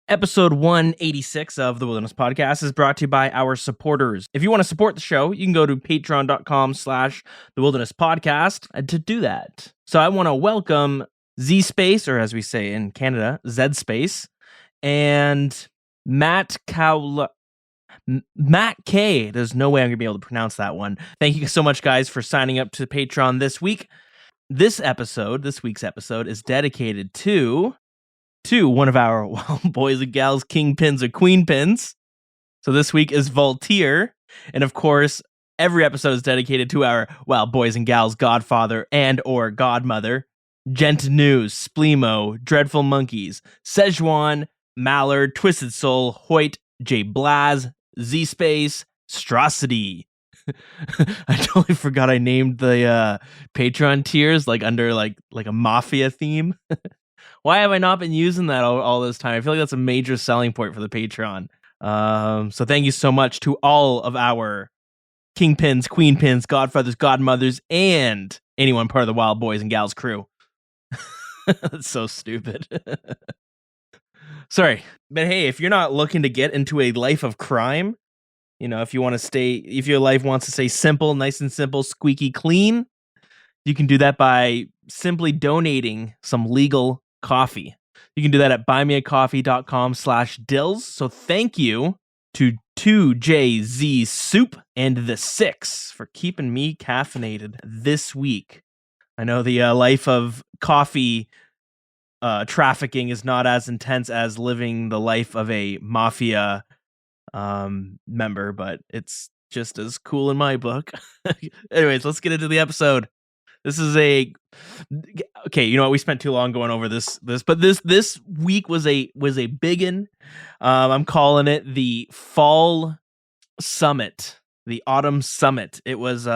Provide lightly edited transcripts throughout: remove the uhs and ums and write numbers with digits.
Episode 186 of the Wilderness Podcast is brought to you by our supporters. If you want to support the show, you can go to patreon.com/the Wilderness Podcast to do that. So I want to welcome Z Space, or as we say in Canada, Z Space, and Matt K. There's no way I'm going to be able to pronounce that one. Thank you so much, guys, for signing up to Patreon this week. This week's episode, is dedicated to one of our boys and gals, kingpins or queenpins. So this week is Voltaire. And of course, every episode is dedicated to our, boys and gals, godfather and or godmother, Gent News, Spleemo, Dreadful Monkeys, Szechuan, Mallard, Twisted Soul, Hoyt, J Blaz, Z Space, Strosity. I totally forgot I named the Patreon tiers under like a mafia theme. Why have I not been using that all this time? I feel like that's a major selling point for the Patreon. So thank you so much to all of our kingpins, queenpins, godfathers, godmothers, and anyone part of the Wild Boys and Gals crew. That's so stupid. Sorry. But hey, if you're not looking to get into a life of crime, if your life wants to stay simple, nice and simple, squeaky clean, you can do that by simply donating some legal coffee. You can do that at buymeacoffee.com/dills. So thank you to 2JZ Soup and the Six for keeping me caffeinated this week. I know the life of coffee trafficking is not as intense as living the life of a mafia member, but it's just as cool in my book. Anyways, let's get into the episode. This is okay. You know what? We spent too long going over this, but this week was a biggin. I'm calling it the Fall Summit, the Autumn Summit. It was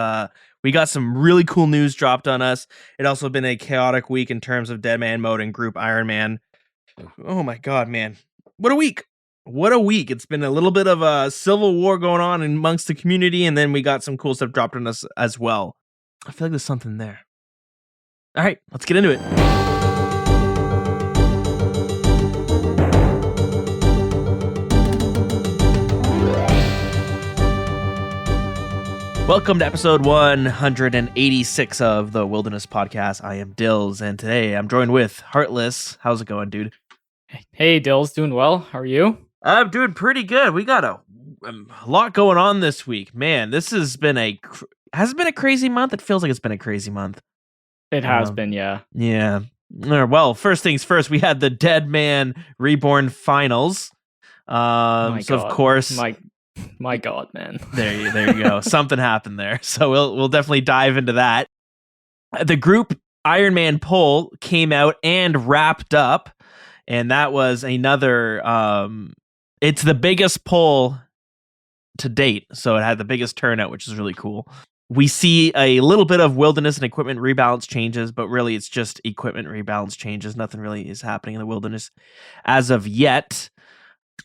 we got some really cool news dropped on us. It also been a chaotic week in terms of Deadman Mode and Group Ironman. Oh my god, man! What a week! What a week! It's been a little bit of a civil war going on amongst the community, and then we got some cool stuff dropped on us as well. I feel like there's something there. All right, let's get into it. Welcome to episode 186 of the Wilderness Podcast. I am Dills, and today I'm joined with Heartless. How's it going, dude? Hey, Dills, doing well. How are you? I'm doing pretty good. We got a lot going on this week. Man, this has been has it been a crazy month? It feels like it's been a crazy month. It has been, yeah. Yeah. Well, first things first, we had the Deadman Reborn finals. Of course, my God, man. There you go. Something happened there. So we'll definitely dive into that. The Group Ironman poll came out and wrapped up, and that was another. It's the biggest poll to date, so it had the biggest turnout, which is really cool. We see a little bit of wilderness and equipment rebalance changes, but really it's just equipment rebalance changes. Nothing really is happening in the wilderness as of yet.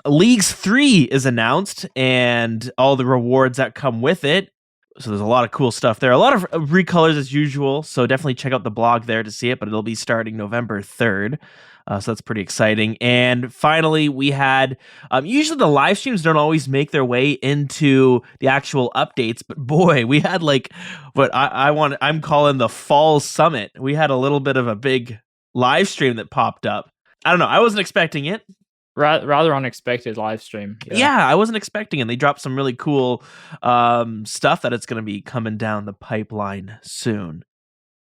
Leagues 3 is announced and all the rewards that come with it. So there's a lot of cool stuff there. A lot of recolors as usual, so definitely check out the blog there to see it, but it'll be starting November 3rd. So that's pretty exciting. And finally, we had, usually the live streams don't always make their way into the actual updates, but boy, we had what I'm calling the Fall Summit. We had a little bit of a big live stream that popped up. I don't know. I wasn't expecting it. Rather unexpected live stream. Yeah, I wasn't expecting it. They dropped some really cool stuff that it's going to be coming down the pipeline soon.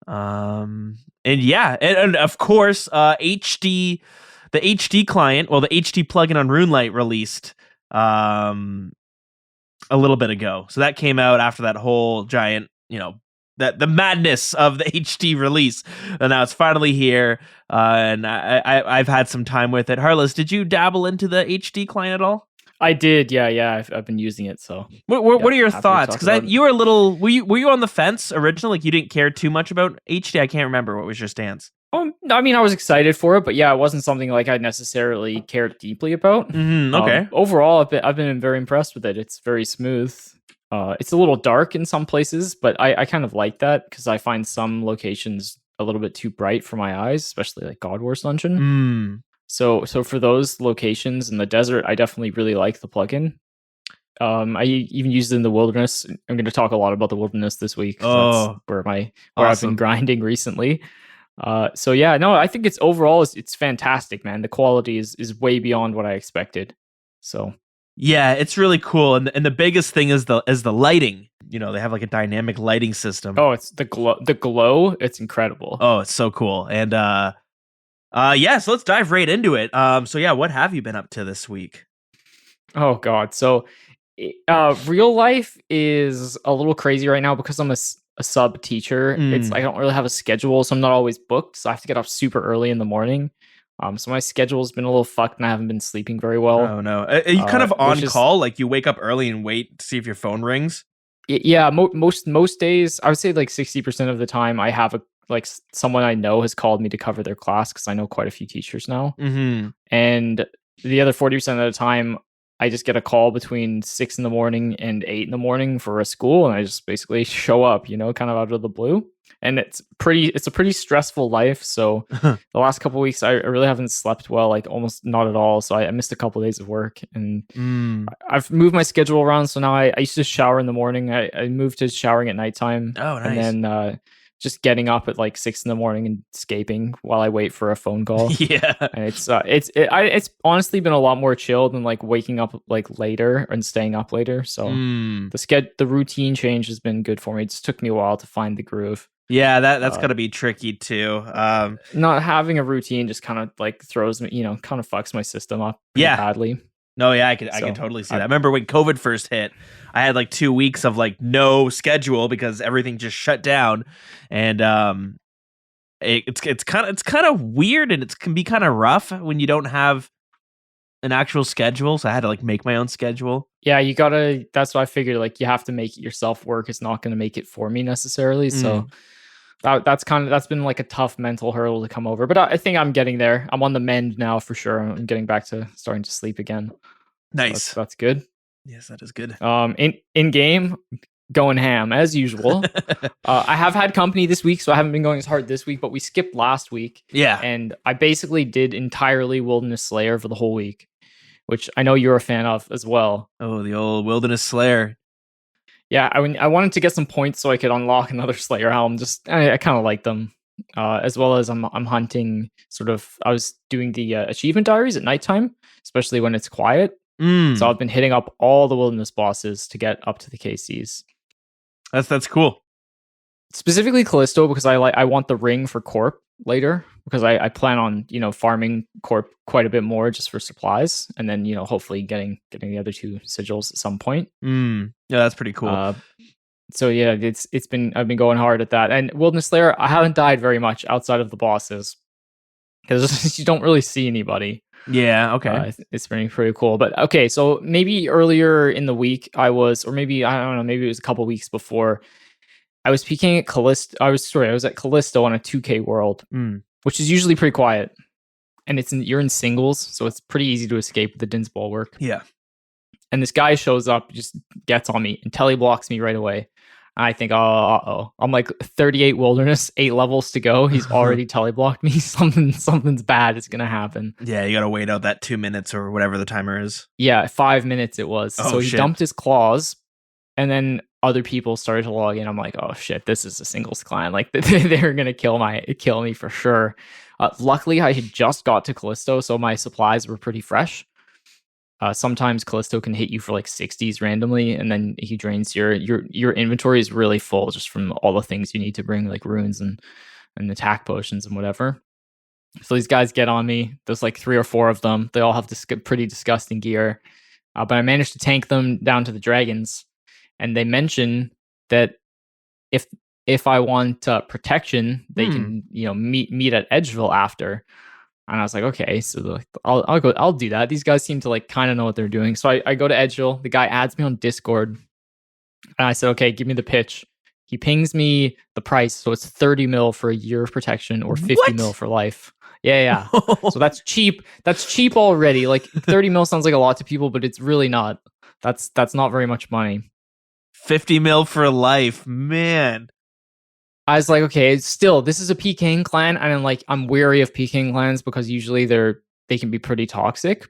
And of course, the HD client, the HD plugin on RuneLite released a little bit ago. So that came out after that whole giant, the madness of the HD release. And now it's finally here. And I've had some time with it. Heartless, did you dabble into the HD client at all? I did, yeah. I've been using it. So, what are your thoughts? Because you were a little, were you on the fence originally? Like you didn't care too much about HD. I can't remember. What was your stance? I mean, I was excited for it, but yeah, it wasn't something like I necessarily cared deeply about. Okay. Overall, I've been very impressed with it. It's very smooth. It's a little dark in some places, but I kind of like that because I find some locations a little bit too bright for my eyes, especially like God Wars Dungeon. So for those locations in the desert, I definitely really like the plugin. I even used it in the wilderness. I'm going to talk a lot about the wilderness this week. That's where I've been grinding recently. So yeah, no, I think it's overall it's fantastic, man. The quality is way beyond what I expected. So yeah, it's really cool, and the biggest thing is the lighting. You know, they have like a dynamic lighting system. Oh, it's the glow. It's incredible. Oh, it's so cool. And yeah, so let's dive right into it. So yeah, what have you been up to this week? Oh God, so real life is a little crazy right now because I'm a sub teacher. I don't really have a schedule, so I'm not always booked. So I have to get up super early in the morning. So my schedule's been a little fucked, and I haven't been sleeping very well. Oh no, are you kind of on call? Like you wake up early and wait to see if your phone rings? Yeah, most days, I would say like 60% of the time, I have someone I know has called me to cover their class because I know quite a few teachers now. And the other 40% of the time, I just get a call between 6 in the morning and 8 in the morning for a school, and I just basically show up, kind of out of the blue. And it's a pretty stressful life. So the last couple of weeks, I really haven't slept well, like almost not at all. So I missed a couple of days of work, and I've moved my schedule around. So now I used to shower in the morning. I moved to showering at nighttime. Oh, nice. And then just getting up at like 6 in the morning and escaping while I wait for a phone call. Yeah, and it's honestly been a lot more chill than like waking up like later and staying up later. So the routine change has been good for me. It just took me a while to find the groove. Yeah, that's gonna be tricky too. Not having a routine just kind of like throws me, kind of fucks my system up badly. No, yeah, I can totally see that. I remember when COVID first hit, I had like 2 weeks of like no schedule because everything just shut down, and it's kind of weird, and it can be kind of rough when you don't have an actual schedule. So I had to like make my own schedule. Yeah, that's why I figured like you have to make it yourself. Work is not going to make it for me necessarily. So that's been like a tough mental hurdle to come over, but I think I'm getting there. I'm on the mend now for sure. I'm getting back to starting to sleep again. Nice. So that's good. Yes, that is good. In game, going ham as usual. I have had company this week, so I haven't been going as hard this week, but we skipped last week. Yeah. And I basically did entirely Wilderness Slayer for the whole week, which I know you're a fan of as well. Oh, the old Wilderness Slayer. Yeah, I wanted to get some points so I could unlock another Slayer helm. I kind of like them, as well as I'm hunting. I was doing the achievement diaries at nighttime, especially when it's quiet. So I've been hitting up all the wilderness bosses to get up to the KCs. That's cool. Specifically Callisto, because I want the ring for Corp later, because I plan on farming Corp quite a bit more just for supplies, and then hopefully getting the other two sigils at some point. Yeah, that's pretty cool. So yeah, I've been going hard at that. And Wilderness Slayer, I haven't died very much outside of the bosses because you don't really see anybody. Yeah, okay. It's pretty cool. But okay, so maybe earlier in the week maybe it was a couple weeks before, I was peeking at Callisto. I was at Callisto on a 2K world, which is usually pretty quiet, and you're in singles, so it's pretty easy to escape with the Dinhs bulwark. Yeah. And this guy shows up, just gets on me, and teleblocks me right away. I think, oh, I'm like 38 wilderness, 8 levels to go. He's already teleblocked me. Something's bad is gonna happen. Yeah, you gotta wait out that 2 minutes or whatever the timer is. Yeah, 5 minutes it was. Oh, so he dumped his claws, and then other people started to log in. I'm like, oh shit, this is a singles clan. Like they're gonna kill me for sure. Luckily, I had just got to Callisto, so my supplies were pretty fresh. Sometimes Callisto can hit you for like 60s randomly, and then he drains your inventory is really full just from all the things you need to bring, like runes and attack potions and whatever. So these guys get on me. There's like 3 or 4 of them. They all have this pretty disgusting gear, but I managed to tank them down to the dragons. And they mention that if I want protection, they can meet at Edgeville after. And I was like, okay, so I'll do that. These guys seem to like kind of know what they're doing. So I go to Edgeville. The guy adds me on Discord, and I said, okay, give me the pitch. He pings me the price, so it's 30 mil for a year of protection or 50 mil for life. Yeah. So that's cheap. That's cheap already. Like 30 mil sounds like a lot to people, but it's really not. That's not very much money. 50 mil for life, man. I was like, okay, still, this is a PKing clan, and I'm wary of PKing clans because usually they're they can be pretty toxic.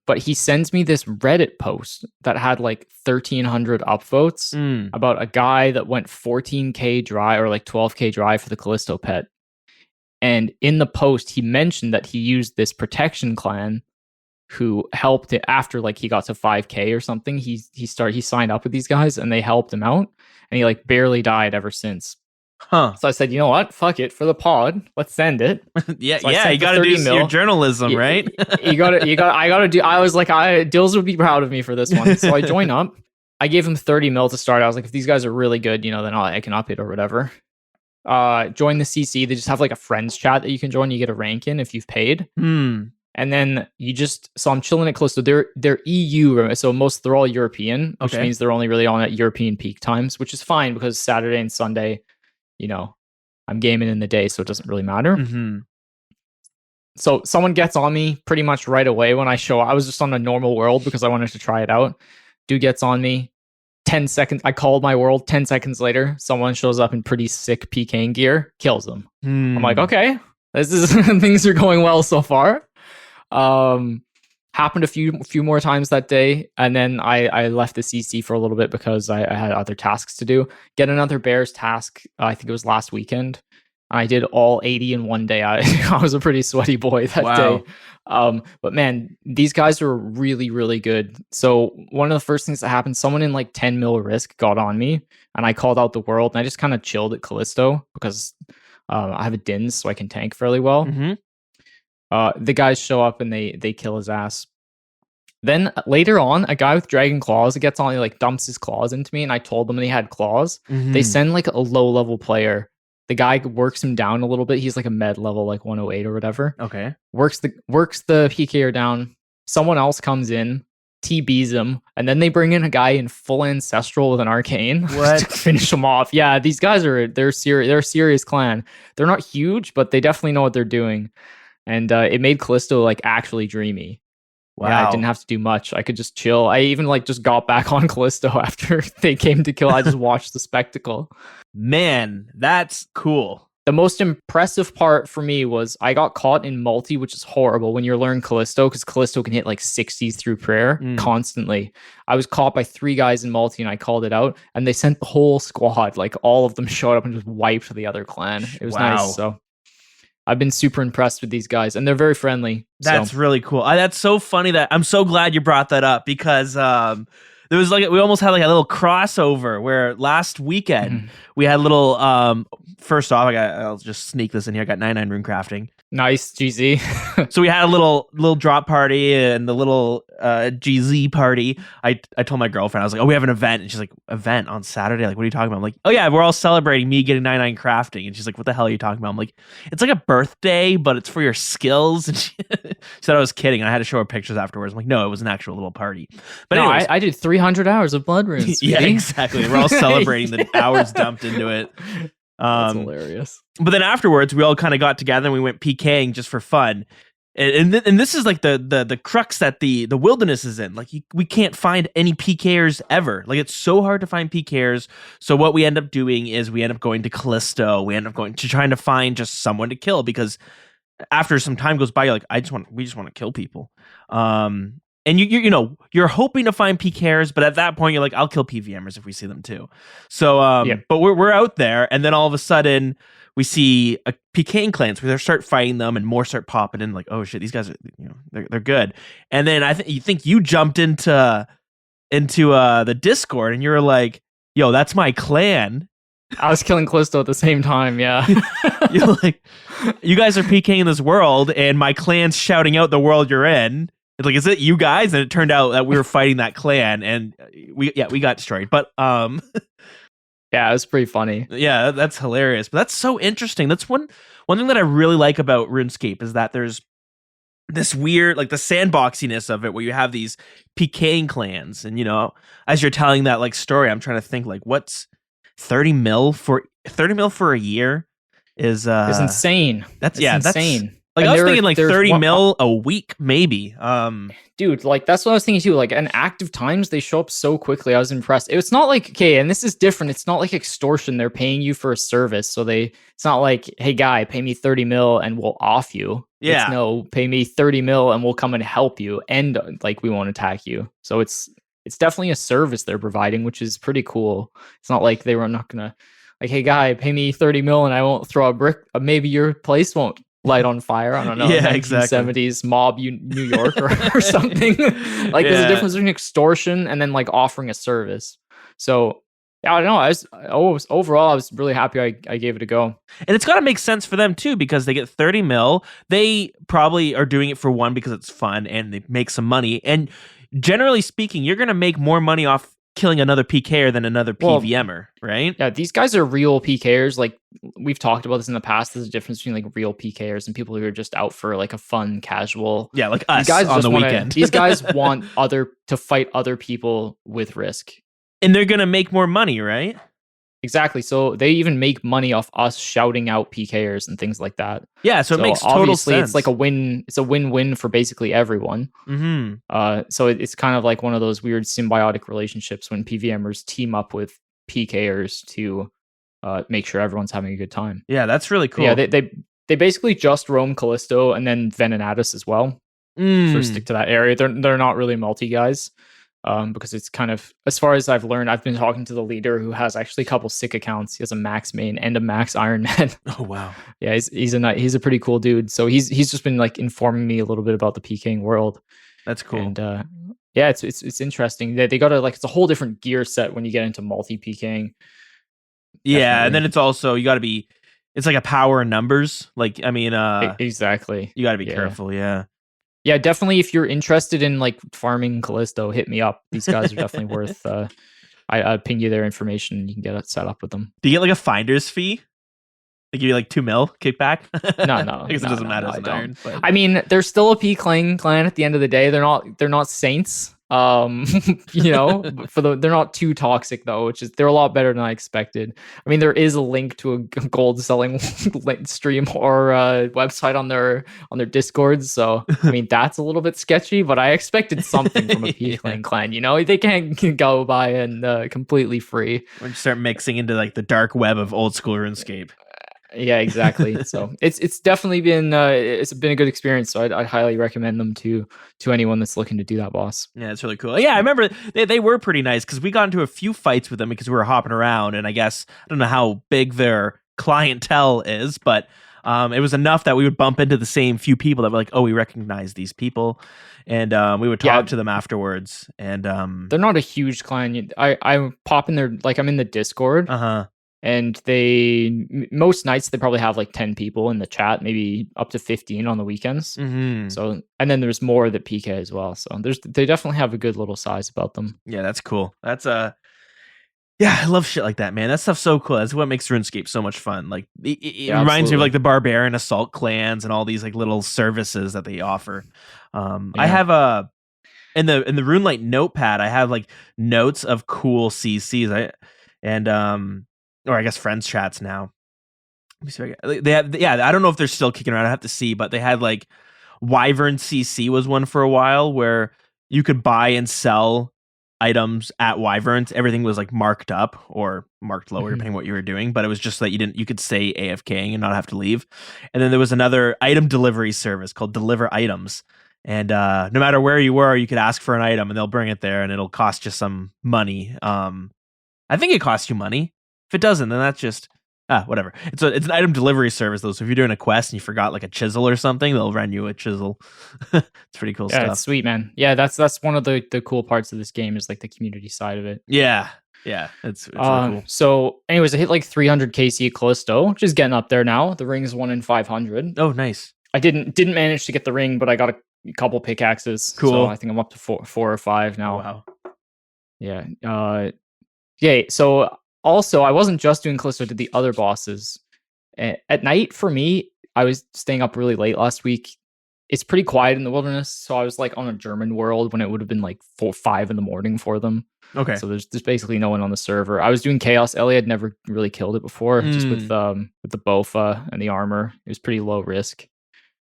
But he sends me this Reddit post that had like 1,300 upvotes about a guy that went 14K dry or like 12K dry for the Callisto pet. And in the post, he mentioned that he used this protection clan who helped it after like he got to 5K or something. He signed up with these guys and they helped him out. And he like barely died ever since. Huh. So I said, you know what? Fuck it. For the pod, let's send it. Yeah, so you got to do your journalism, right? I got to do. I was like, Dills would be proud of me for this one. So I join up. I gave him 30 mil to start. I was like, if these guys are really good, then I can up it or whatever. Join the CC. They just have like a friends chat that you can join. You get a rank in if you've paid. And then so I'm chilling at Callisto. They're EU, so they're all European, which means they're only really on at European peak times, which is fine because Saturday and Sunday, I'm gaming in the day, so it doesn't really matter. So someone gets on me pretty much right away when I show up. I was just on a normal world because I wanted to try it out. Dude gets on me. 10 seconds. I called my world. 10 seconds later, someone shows up in pretty sick PKing gear, kills them. I'm like, okay, this is things are going well so far. Happened a few more times that day, and then I left the CC for a little bit because I had other tasks to do. Get another Bears task. I think it was last weekend. I did all 80 in one day. I was a pretty sweaty boy that day. But man, these guys are really, really good. So one of the first things that happened, someone in like 10 mil risk got on me, and I called out the world, and I just kind of chilled at Callisto because I have a Dinhs, so I can tank fairly well. The guys show up and they kill his ass. Then later on, a guy with dragon claws gets on, he like dumps his claws into me, and I told them he had claws. They send like a low level player. The guy works him down a little bit. He's like a med level, like 108 or whatever. Okay. Works the PKer down. Someone else comes in, TBs him, and then they bring in a guy in full ancestral with an arcane to finish him off. Yeah, these guys they're a serious clan. They're not huge, but they definitely know what they're doing. And it made Callisto like actually dreamy. Wow. Yeah, I didn't have to do much. I could just chill. I even like just got back on Callisto after they came to kill. I just watched the spectacle. Man, that's cool. The most impressive part for me was I got caught in multi, which is horrible when you're learning Callisto, because Callisto can hit like 60s through prayer constantly. I was caught by 3 guys in multi, and I called it out, and they sent the whole squad. Like all of them showed up and just wiped the other clan. It was nice. So I've been super impressed with these guys, and they're very friendly. That's really cool. That's so funny that I'm so glad you brought that up, because there was like, we almost had like a little crossover where last weekend we had a little, first off, I'll just sneak this in here. I got 99 rune crafting. Nice, GZ. So we had a little drop party and the little GZ party. I told my girlfriend, I was like, oh, we have an event. And she's like, event on Saturday? Like, what are you talking about? I'm like, oh yeah, we're all celebrating me getting 99 crafting. And she's like, what the hell are you talking about? I'm like, it's like a birthday, but it's for your skills. And she said I was kidding. And I had to show her pictures afterwards. I'm like, no, it was an actual little party. But anyways, I did 300 hours of blood runes. Yeah, exactly. We're all celebrating the hours dumped into it. That's hilarious. But then afterwards, we all kind of got together and we went PKing just for fun. And this is like the crux that the wilderness is in. Like we can't find any PKers ever. Like it's so hard to find PKers. So what we end up doing is we end up going to Callisto. We end up going to trying to find just someone to kill, because after some time goes by, you're like, we just want to kill people. And you're hoping to find PKers, but at that point you're like, I'll kill PVMers if we see them too. So, but we're out there, and then all of a sudden we see a PKing clans where they start fighting them, and more start popping in. Like, oh shit, these guys are, they're good. And then you think you jumped into the Discord, and you're like, yo, that's my clan. I was killing Callisto at the same time. Yeah, you're like, you guys are PKing in this world, and my clan's shouting out the world you're in. It's like, is it you guys? And it turned out that we were fighting that clan, and we got destroyed. But yeah, it was pretty funny. Yeah, that's hilarious. But that's so interesting. That's one thing that I really like about RuneScape is that there's this weird, like the sandboxiness of it, where you have these PKing clans, and as you're telling that like story, I'm trying to think like, what's 30 mil for a year is it's insane. That's insane. Like And I was there- thinking like there's 30 one- mil a week, maybe. Dude, like that's what I was thinking too. Like, and active times they show up so quickly. I was impressed. It's not like, okay, and this is different. It's not like extortion. They're paying you for a service, so it's not like, hey guy, pay me 30 mil and we'll off you. Yeah. It's no, pay me 30 mil and we'll come and help you, and like we won't attack you. So it's definitely a service they're providing, which is pretty cool. It's not like they were not gonna like, hey guy, pay me 30 mil and I won't throw a brick. Maybe your place won't light on fire. I don't know. Yeah, 1970s mob New York or something. Like there's a difference between extortion and then like offering a service. So yeah, I don't know. Overall I was really happy I gave it a go. And it's got to make sense for them too, because they get 30 mil. They probably are doing it for one because it's fun and they make some money. And generally speaking, you're going to make more money off killing another PKer than another PVMer, right? Yeah, these guys are real PKers. Like we've talked about this in the past. There's a difference between like real PKers and people who are just out for like a fun, casual. Yeah, like us guys on the weekend. These guys want to fight other people with risk. And they're going to make more money, right? Exactly. So they even make money off us shouting out PKers and things like that. Yeah, so it makes total sense. It's like a win. It's a win-win for basically everyone. Mm-hmm. So it's kind of like one of those weird symbiotic relationships when PVMers team up with PKers to make sure everyone's having a good time. Yeah, that's really cool. Yeah, they basically just roam Callisto and then Venenatis as well. So stick to that area. They're not really multi guys. Because it's kind of, as far as I've learned, I've been talking to the leader who has actually a couple sick accounts. He has a max main and a max Ironman. Oh wow! Yeah, he's a pretty cool dude. So he's just been like informing me a little bit about the PKing world. That's cool. And yeah, it's interesting. They got it's a whole different gear set when you get into multi PKing. Yeah, Definitely. and then it's also you got to be. It's like a power in numbers. Like I mean, exactly. You got to be careful. Yeah. Yeah, definitely. If you're interested in like farming Callisto, hit me up. These guys are definitely worth. I ping you their information. You can get it set up with them. Do you get like a finder's fee? They give you like 2 mil kickback? No. I guess it doesn't matter as an iron. But... I mean, they're still a P clan at the end of the day. They're not saints. You know, they're not too toxic though, which is they're a lot better than I expected. I mean, there is a link to a gold selling stream or website on their Discord. So I mean, that's a little bit sketchy, but I expected something from a P clan. You know, they can't go by and completely free. When you start mixing into like the dark web of old school RuneScape. Yeah, exactly. So it's definitely been a good experience. So I highly recommend them to anyone that's looking to do that, boss. Yeah, it's really cool. Yeah, I remember they were pretty nice because we got into a few fights with them because we were hopping around, and I guess I don't know how big their clientele is, but it was enough that we would bump into the same few people that were like, oh, we recognize these people, and we would talk to them afterwards. And they're not a huge client. I pop in there, like I'm in the Discord. And most nights they probably have like 10 people in the chat, maybe up to 15 on the weekends. Mm-hmm. So, and then there's more that PK as well. So they definitely have a good little size about them. Yeah, that's cool. That's yeah, I love shit like that, man. That stuff's so cool. That's what makes RuneScape so much fun. Like it reminds me of like the Barbarian Assault clans and all these like little services that they offer. I have in the RuneLite notepad, I have like notes of cool CCs. Or I guess friends chats now. Let me see. They have, I don't know if they're still kicking around. I have to see, but they had like Wyvern CC was one for a while where you could buy and sell items at Wyverns. Everything was like marked up or marked lower, depending what you were doing. But it was just that you could stay AFKing and not have to leave. And then there was another item delivery service called Deliver Items. And no matter where you were, you could ask for an item and they'll bring it there and it'll cost you some money. I think it costs you money. If it doesn't, then that's just whatever. It's an item delivery service though. So if you're doing a quest and you forgot like a chisel or something, they'll run you a chisel. It's pretty cool stuff. Yeah, it's sweet, man. Yeah, that's one of the cool parts of this game is like the community side of it. Yeah, it's really cool. So, anyways, I hit like 300 KC at Callisto, which is getting up there now. The ring's 1 in 500. Oh, nice. I didn't manage to get the ring, but I got a couple pickaxes. Cool. So I think I'm up to 4 or 5 now. Wow. Yeah. Yeah. So. Also, I wasn't just doing Callisto, I did the other bosses. At night, for me, I was staying up really late last week. It's pretty quiet in the wilderness, so I was like on a German world when it would have been like 4 or 5 in the morning for them. Okay. So there's basically no one on the server. I was doing Chaos. Ellie had never really killed it before, just with the Bofa and the armor. It was pretty low risk.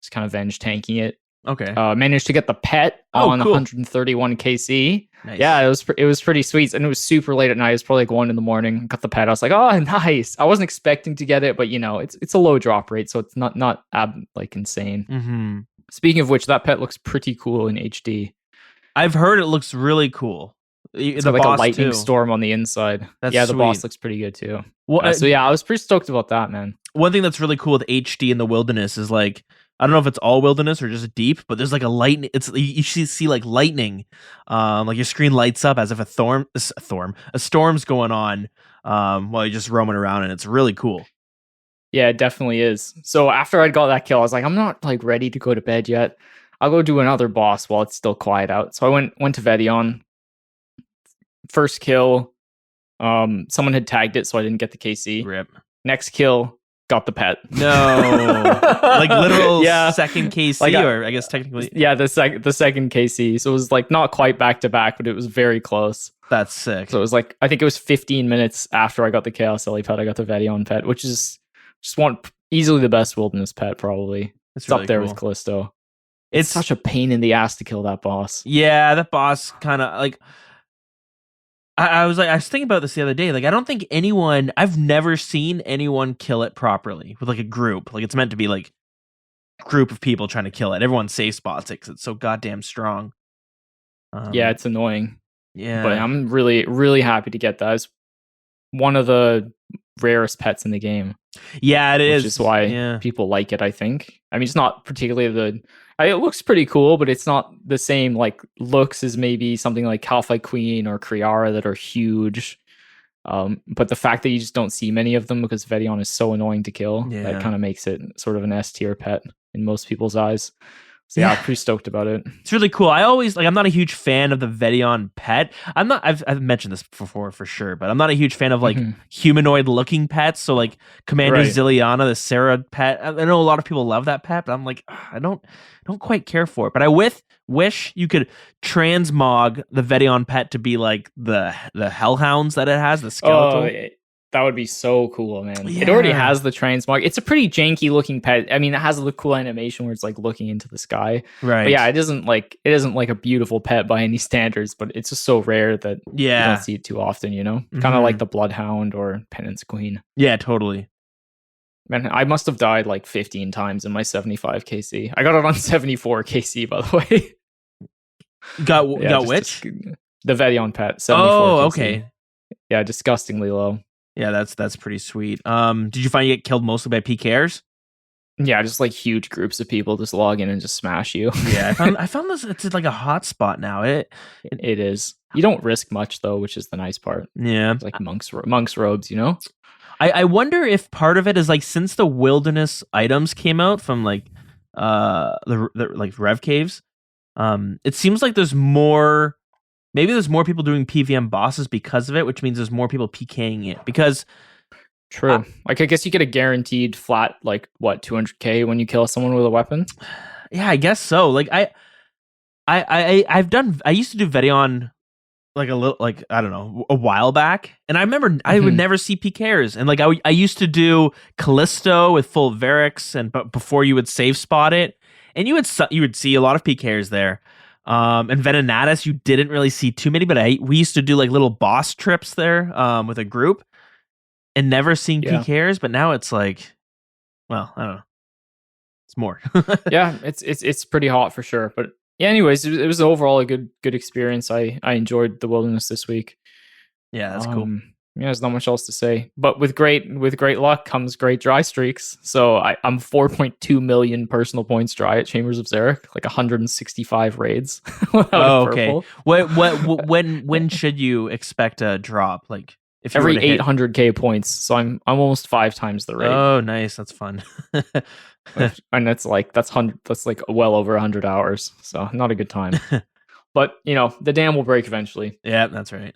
just kind of venge tanking it. Okay. Managed to get the pet Oh, on cool. 131 KC. Nice. Yeah, it was pretty sweet, and it was super late at night. It was probably like 1 a.m. Got the pet. I was like, oh, nice. I wasn't expecting to get it, but you know, it's a low drop rate, so it's not like insane. Mm-hmm. Speaking of which, that pet looks pretty cool in HD. I've heard it looks really cool. It's got like a lightning storm on the inside. That's the sweet. boss looks pretty good too. Well, So yeah, I was pretty stoked about that, man. One thing that's really cool with HD in the wilderness is like, I don't know if it's all wilderness or just deep, but there's like a lightning. It's you see like lightning, like your screen lights up as if a storm's going on, while you're just roaming around, and it's really cool. Yeah, it definitely is. So after I got that kill, I was like, I'm not like ready to go to bed yet. I'll go do another boss while it's still quiet out. So I went to Vedion. First kill, someone had tagged it, so I didn't get the KC. Rip. Next kill, got the pet. No, like literal second KC, like, or I guess technically, yeah, the second KC. So it was like not quite back to back, but it was very close. That's sick. So it was like, I think it was 15 minutes after I got the Chaos Ellie pet, I got the Vedion pet, which is just easily the best wilderness pet, probably. It's really up there with Callisto. It's such a pain in the ass to kill that boss. Yeah, that boss kind of like. I was thinking about this the other day. Like, I don't think I've never seen anyone kill it properly with like a group. Like, it's meant to be like a group of people trying to kill it. Everyone safe spots it because it's so goddamn strong. Yeah, it's annoying. Yeah, but I'm really, really happy to get that. It's one of the rarest pets in the game. Yeah, it is. Which is why people like it, I think. I mean, it's not particularly it looks pretty cool, but it's not the same like looks as maybe something like Calphite Queen or Kriara that are huge. But the fact that you just don't see many of them because Vedion is so annoying to kill, that kind of makes it sort of an S tier pet in most people's eyes. So yeah, I'm pretty stoked about it. It's really cool. I'm not a huge fan of the Vedion pet. I've mentioned this before for sure, but I'm not a huge fan of like humanoid looking pets. So like Commander Ziliana, the Sarah pet. I know a lot of people love that pet, but I'm like, I don't quite care for it. But I wish you could transmog the Vedion pet to be like the hellhounds that it has, the skeletal. That would be so cool, man. Yeah. It already has the transmog. It's a pretty janky looking pet. I mean, it has a cool animation where it's like looking into the sky. Right. But yeah, it isn't like a beautiful pet by any standards, but it's just so rare that you don't see it too often, you know? Mm-hmm. Kind of like the Bloodhound or Penance Queen. Yeah, totally. Man, I must have died like 15 times in my 75 KC. I got it on 74 KC, by the way. Got which? The Vedion pet. 74 KC. Okay. Yeah, disgustingly low. Yeah, that's pretty sweet. Did you find you get killed mostly by PKers? Yeah, just like huge groups of people just log in and just smash you. Yeah, I found this. It's like a hot spot now. It is. You don't risk much though, which is the nice part. Yeah, it's like monks robes, you know. I wonder if part of it is like since the wilderness items came out from like the like Rev Caves, it seems like there's more. Maybe there's more people doing PVM bosses because of it, which means there's more people PKing it. Because true, like I guess you get a guaranteed flat like what 200k when you kill someone with a weapon. Yeah, I guess so. Like I used to do Vedion like a little like I don't know a while back, and I remember I would never see PKers, and like I used to do Callisto with full Varix, but before you would save spot it, and you would see a lot of PKers there. And Venenatus, you didn't really see too many, but we used to do like little boss trips there with a group and never seen PKers, but now it's like, well, I don't know. It's more. Yeah, it's pretty hot for sure. But yeah, anyways, it was overall a good experience. I enjoyed the wilderness this week. Yeah, that's cool. Yeah, there's not much else to say. But with great luck comes great dry streaks. So I'm 4.2 million personal points dry at Chambers of Xeric, like 165 raids. Oh, okay. When should you expect a drop? Like if every 800k points. So I'm almost 5 times the rate. Oh, nice. That's fun. And that's like well over 100 hours. So not a good time. But you know, the dam will break eventually. Yeah, that's right.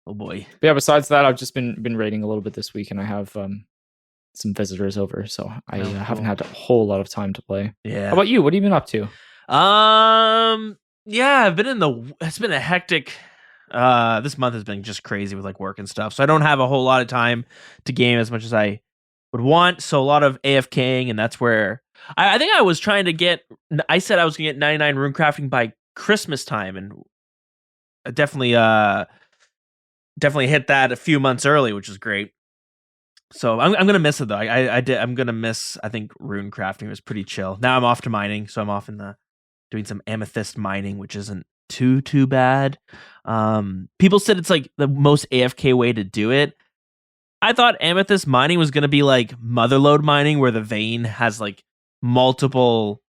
Oh boy. But yeah, besides that, I've just been raiding a little bit this week, and I have some visitors over, so I haven't had a whole lot of time to play. Yeah. How about you? What have you been up to? Yeah, I've been it's been a hectic this month has been just crazy with like work and stuff. So I don't have a whole lot of time to game as much as I would want. So a lot of AFKing, and that's where I think I was trying to get. I said I was gonna get 99 rune crafting by Christmas time, and I definitely hit that a few months early, which is great. So I'm gonna miss it though. I'm gonna miss. I think rune crafting was pretty chill. Now I'm off to mining, so I'm off in the doing some amethyst mining, which isn't too bad. People said it's like the most AFK way to do it. I thought amethyst mining was gonna be like motherlode mining, where the vein has like multiple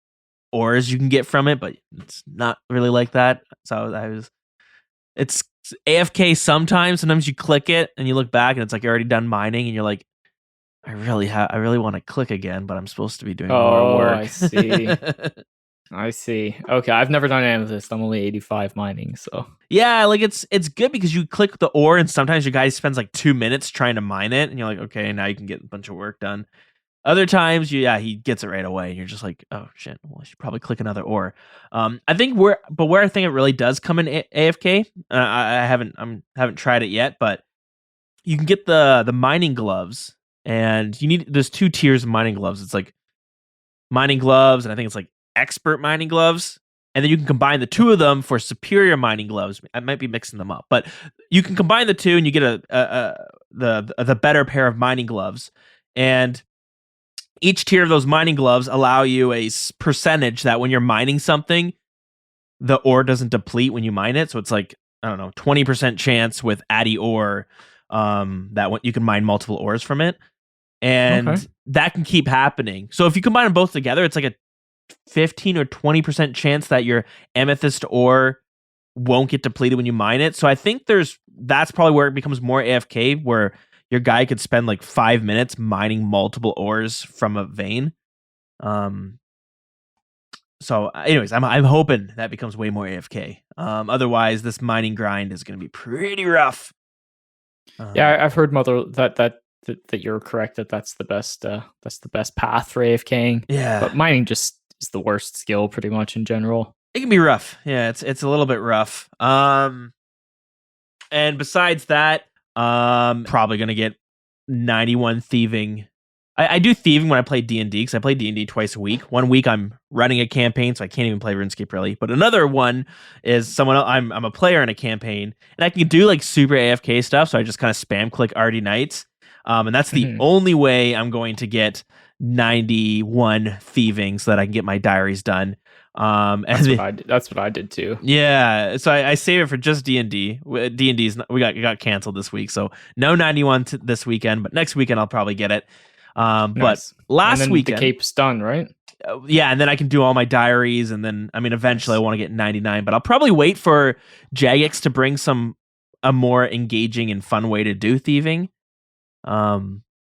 ores you can get from it, but it's not really like that. So it's AFK sometimes. Sometimes you click it and you look back and it's like you're already done mining, and you're like, I really want to click again, but I'm supposed to be doing more work. I see. I see. Okay, I've never done amethyst. I'm only 85 mining, so yeah, like it's good because you click the ore, and sometimes your guy spends like 2 minutes trying to mine it, and you're like, okay, now you can get a bunch of work done. Other times, he gets it right away, and you're just like, oh shit, well, I should probably click another ore. I think where I think it really does come in AFK, I haven't tried it yet, but you can get the mining gloves, and there's 2 tiers of mining gloves. It's like mining gloves, and I think it's like expert mining gloves, and then you can combine the 2 of them for superior mining gloves. I might be mixing them up, but you can combine the 2, and you get the better pair of mining gloves, and each tier of those mining gloves allow you a percentage that when you're mining something, the ore doesn't deplete when you mine it. So it's like, I don't know, 20% chance with Addy ore that you can mine multiple ores from it. And that can keep happening. So if you combine them both together, it's like a 15 or 20% chance that your amethyst ore won't get depleted when you mine it. So I think that's probably where it becomes more AFK, where your guy could spend like 5 minutes mining multiple ores from a vein. So anyways, I'm hoping that becomes way more AFK. Otherwise, this mining grind is going to be pretty rough. Yeah, I've heard that you're correct that's the best path for AFKing. Yeah, but mining just is the worst skill pretty much in general. It can be rough. Yeah, it's a little bit rough. And besides that, probably gonna get 91 thieving. I do thieving when I play D&D, because I play D&D twice a week. 1 week I'm running a campaign, so I can't even play RuneScape really. But another one is someone else. I'm a player in a campaign, and I can do like super AFK stuff. So I just kind of spam click Arty Nights, and that's the only way I'm going to get 91 thieving so that I can get my diaries done. That's what I did too. Yeah, so I save it for just D&D. D&D's we got canceled this week, so no 91 this weekend. But next weekend I'll probably get it. Nice. But last weekend the cape's done, right? Yeah, and then I can do all my diaries, and then eventually I want to get 99. But I'll probably wait for Jagex to bring a more engaging and fun way to do thieving. I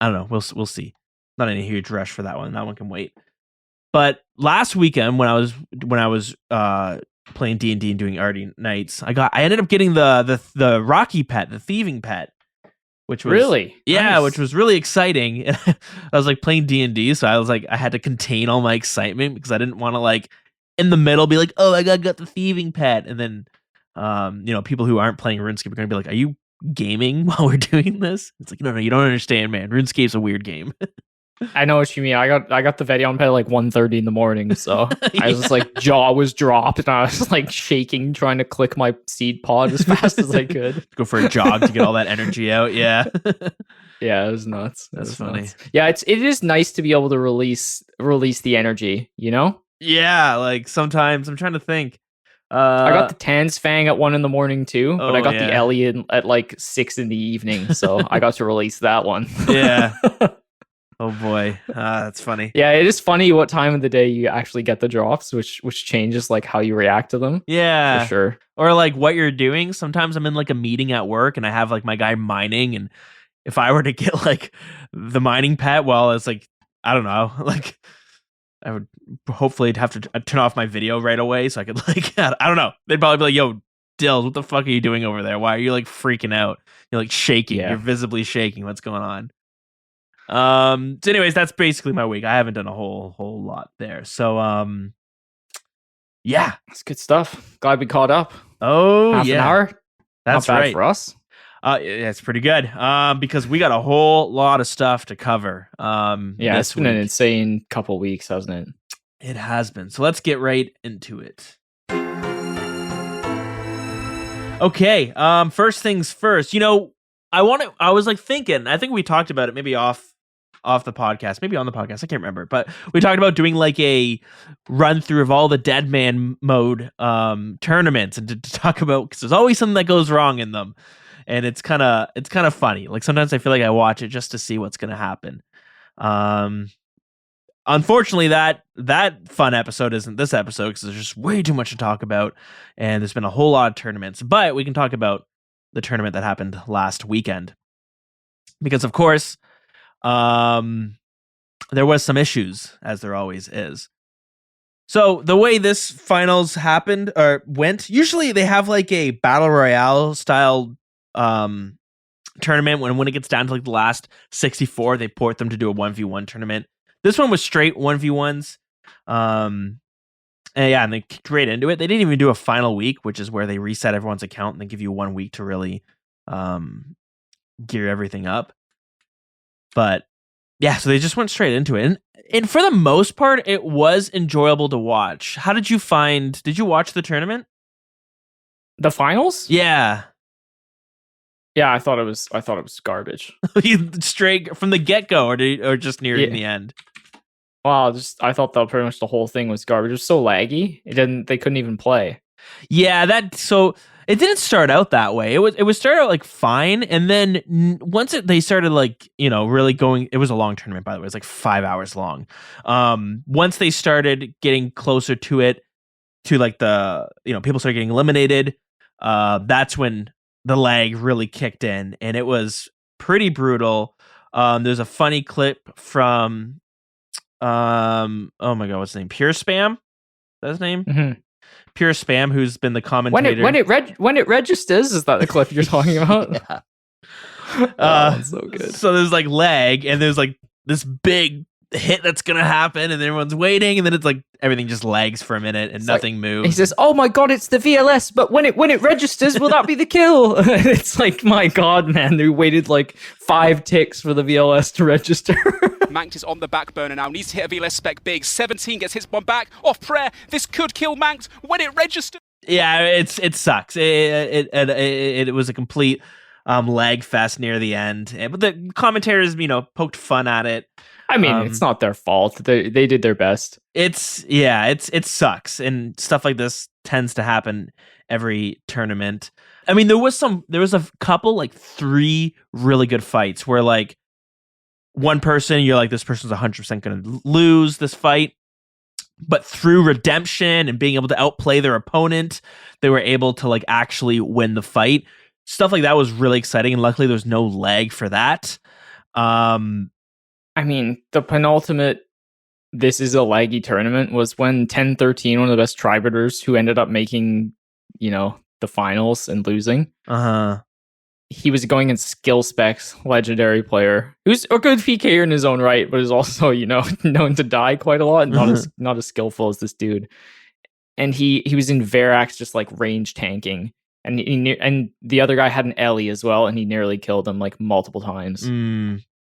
don't know. We'll see. Not in a huge rush for that one. That one can wait. But last weekend when I was playing D&D and doing Arty Nights, I ended up getting the Rocky pet, the thieving pet, which was really nice. Which was really exciting. I was like playing D&D, so I was like I had to contain all my excitement because I didn't want to like in the middle be like, oh, I got the thieving pet, and then people who aren't playing RuneScape are gonna be like, are you gaming while we're doing this? It's like, no, you don't understand, man. RuneScape's a weird game. I know what you mean. I got the Vedion pet at like 1:30 in the morning, so I was like jaw was dropped and I was like shaking trying to click my seed pod as fast as I could. Go for a jog to get all that energy out. Yeah. Yeah, it was nuts. That's funny. Nuts. Yeah, it is nice to be able to release the energy, you know? Yeah, like sometimes I'm trying to think. I got the Tan's Fang at 1 in the morning too, but I got the Ellie at like 6 in the evening, so I got to release that one. Yeah. Oh boy, that's funny. Yeah, it is funny what time of the day you actually get the drops, which changes like how you react to them. Yeah, for sure. Or like what you're doing. Sometimes I'm in like a meeting at work and I have like my guy mining, and if I were to get like the mining pet, well, it's like I don't know, like I would hopefully have to turn off my video right away so I could like I don't know. They'd probably be like, "Yo, Dills, what the fuck are you doing over there? Why are you like freaking out? You're like shaking. Yeah. You're visibly shaking. What's going on?" So anyways, that's basically my week. I haven't done a whole lot there. So yeah, that's good stuff. Glad we caught up. Oh, half an hour. That's not bad right for us. It's pretty good. Because we got a whole lot of stuff to cover. Yeah, it's been an insane couple weeks, hasn't it? It has been. So let's get right into it. Okay. First things first. I was like thinking. I think we talked about it maybe off the podcast, maybe on the podcast. I can't remember, but we talked about doing like a run through of all the Deadman Mode tournaments, and to talk about, because there's always something that goes wrong in them. And it's kind of funny. Like sometimes I feel like I watch it just to see what's going to happen. Unfortunately, that fun episode isn't this episode because there's just way too much to talk about, and there's been a whole lot of tournaments. But we can talk about the tournament that happened last weekend, because of course, there was some issues, as there always is. So the way this finals happened or went, usually they have like a battle royale style tournament when it gets down to like the last 64, they port them to do a 1v1 tournament. This one was straight 1v1s. And they kicked right into it. They didn't even do a final week, which is where they reset everyone's account and they give you 1 week to really gear everything up. But yeah, so they just went straight into it. And for the most part, it was enjoyable to watch. How did you watch the tournament? The finals? Yeah. Yeah, I thought it was garbage. Straight from the get-go, or just nearing the end? Well, I thought that pretty much the whole thing was garbage. It was so laggy. They couldn't even play. Yeah, so it didn't start out that way. It was started out like fine, and then once they started like, really going, it was a long tournament, by the way. It was like 5 hours long. Once they started getting closer to it, to like the, people started getting eliminated, that's when the lag really kicked in, and it was pretty brutal. There's a funny clip from oh my god, what's his name? Pure Spam? Is that his name? Mm-hmm. Pure Spam, who's been the commentator. When it registers, is that the clip you're talking about? Yeah. That's so good. So there's like lag, and there's like this big hit that's gonna happen, and everyone's waiting, and then it's like everything just lags for a minute and nothing moves. He says, "Oh my god, it's the VLS!" But when it registers, will that be the kill? It's like, my god, man, they waited like 5 ticks for the VLS to register. Mankt is on the back burner now, needs to hit a VLS spec big. 17 gets his one back off prayer. This could kill Mankt when it registers. Yeah, it sucks. It was a complete lag fest near the end, but the commentators, poked fun at it. I mean, it's not their fault. They did their best. It sucks, and stuff like this tends to happen every tournament. I mean, there was a couple, like 3 really good fights where like one person, you're like, this person's 100% going to lose this fight, but through redemption and being able to outplay their opponent, they were able to like actually win the fight. Stuff like that was really exciting, and luckily there's no lag for that. I mean, the penultimate this is a laggy tournament was when 1013, one of the best tribiters who ended up making, the finals and losing. He was going in skill specs, legendary player who's a good PKer in his own right, but is also, known to die quite a lot, not as skillful as this dude. And he was in Verax, just like range tanking. And the other guy had an Ellie as well, and he nearly killed him like multiple times.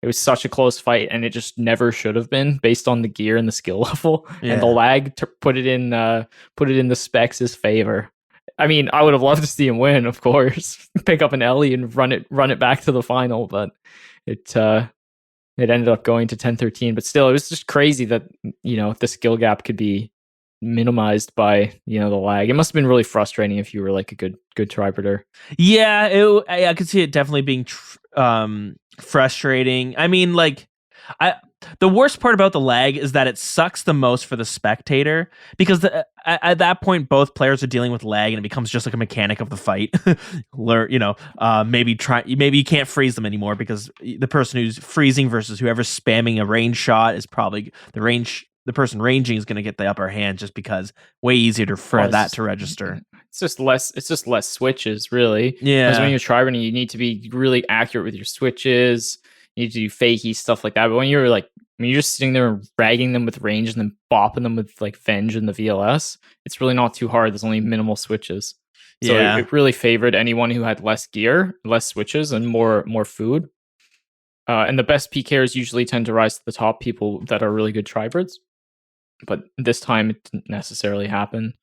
It was such a close fight, and it just never should have been based on the gear and the skill level. Yeah. And the lag put it in the specs' favor. I mean, I would have loved to see him win, of course, pick up an Ellie and run it back to the final, but it ended up going to 1013. But still, it was just crazy that the skill gap could be minimized by the lag. It must have been really frustrating if you were like a good tribiter. Yeah, I could see it definitely being frustrating. I mean, like, the worst part about the lag is that it sucks the most for the spectator, because at that point both players are dealing with lag, and it becomes just like a mechanic of the fight. Maybe you can't freeze them anymore, because the person who's freezing versus whoever's spamming a range shot is probably the person ranging is going to get the upper hand, just because way easier for that to register. It's just less switches, really. Yeah. Because when you're tribiting, you need to be really accurate with your switches. You need to do fakey stuff like that. But when you're just sitting there and ragging them with range and then bopping them with like Venge and the VLS, it's really not too hard. There's only minimal switches. So Yeah. it really favored anyone who had less gear, less switches, and more food. And the best PKers usually tend to rise to the top, people that are really good tribirds. But this time it didn't necessarily happen.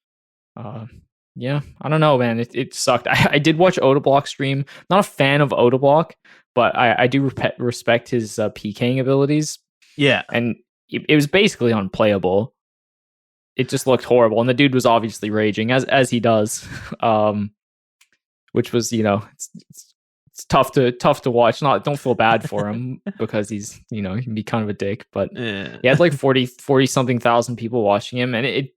Yeah, I don't know, man. It sucked. I did watch Odablock stream. Not a fan of Odablock, but I do respect his PKing abilities. Yeah. And it was basically unplayable. It just looked horrible, and the dude was obviously raging as he does, which was, it's tough to watch. Don't feel bad for him because he's, he can be kind of a dick, but he had like 40 something thousand people watching him, and it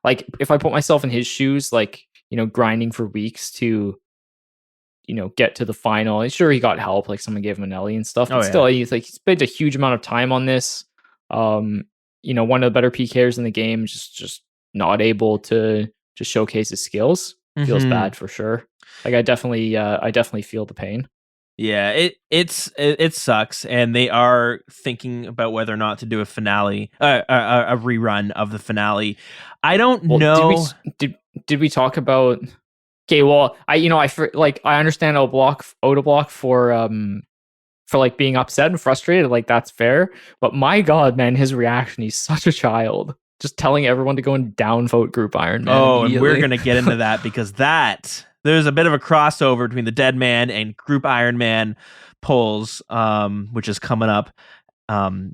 like, if I put myself in his shoes, like, grinding for weeks to get to the final, and sure, he got help, like someone gave him an Ellie and stuff, but still, he spent a huge amount of time on this. One of the better PKers in the game, just not able to showcase his skills. Feels bad for sure. Like, I definitely feel the pain. Yeah, it sucks, and they are thinking about whether or not to do a finale, a rerun of the finale. I don't know. Did we talk about? Okay, well, I understand Odablock for like being upset and frustrated, like that's fair. But my God, man, his reaction, he's such a child. Just telling everyone to go and downvote Group Ironman. Oh, and we're gonna get into that because there's a bit of a crossover between the Deadman and Group Ironman polls, which is coming up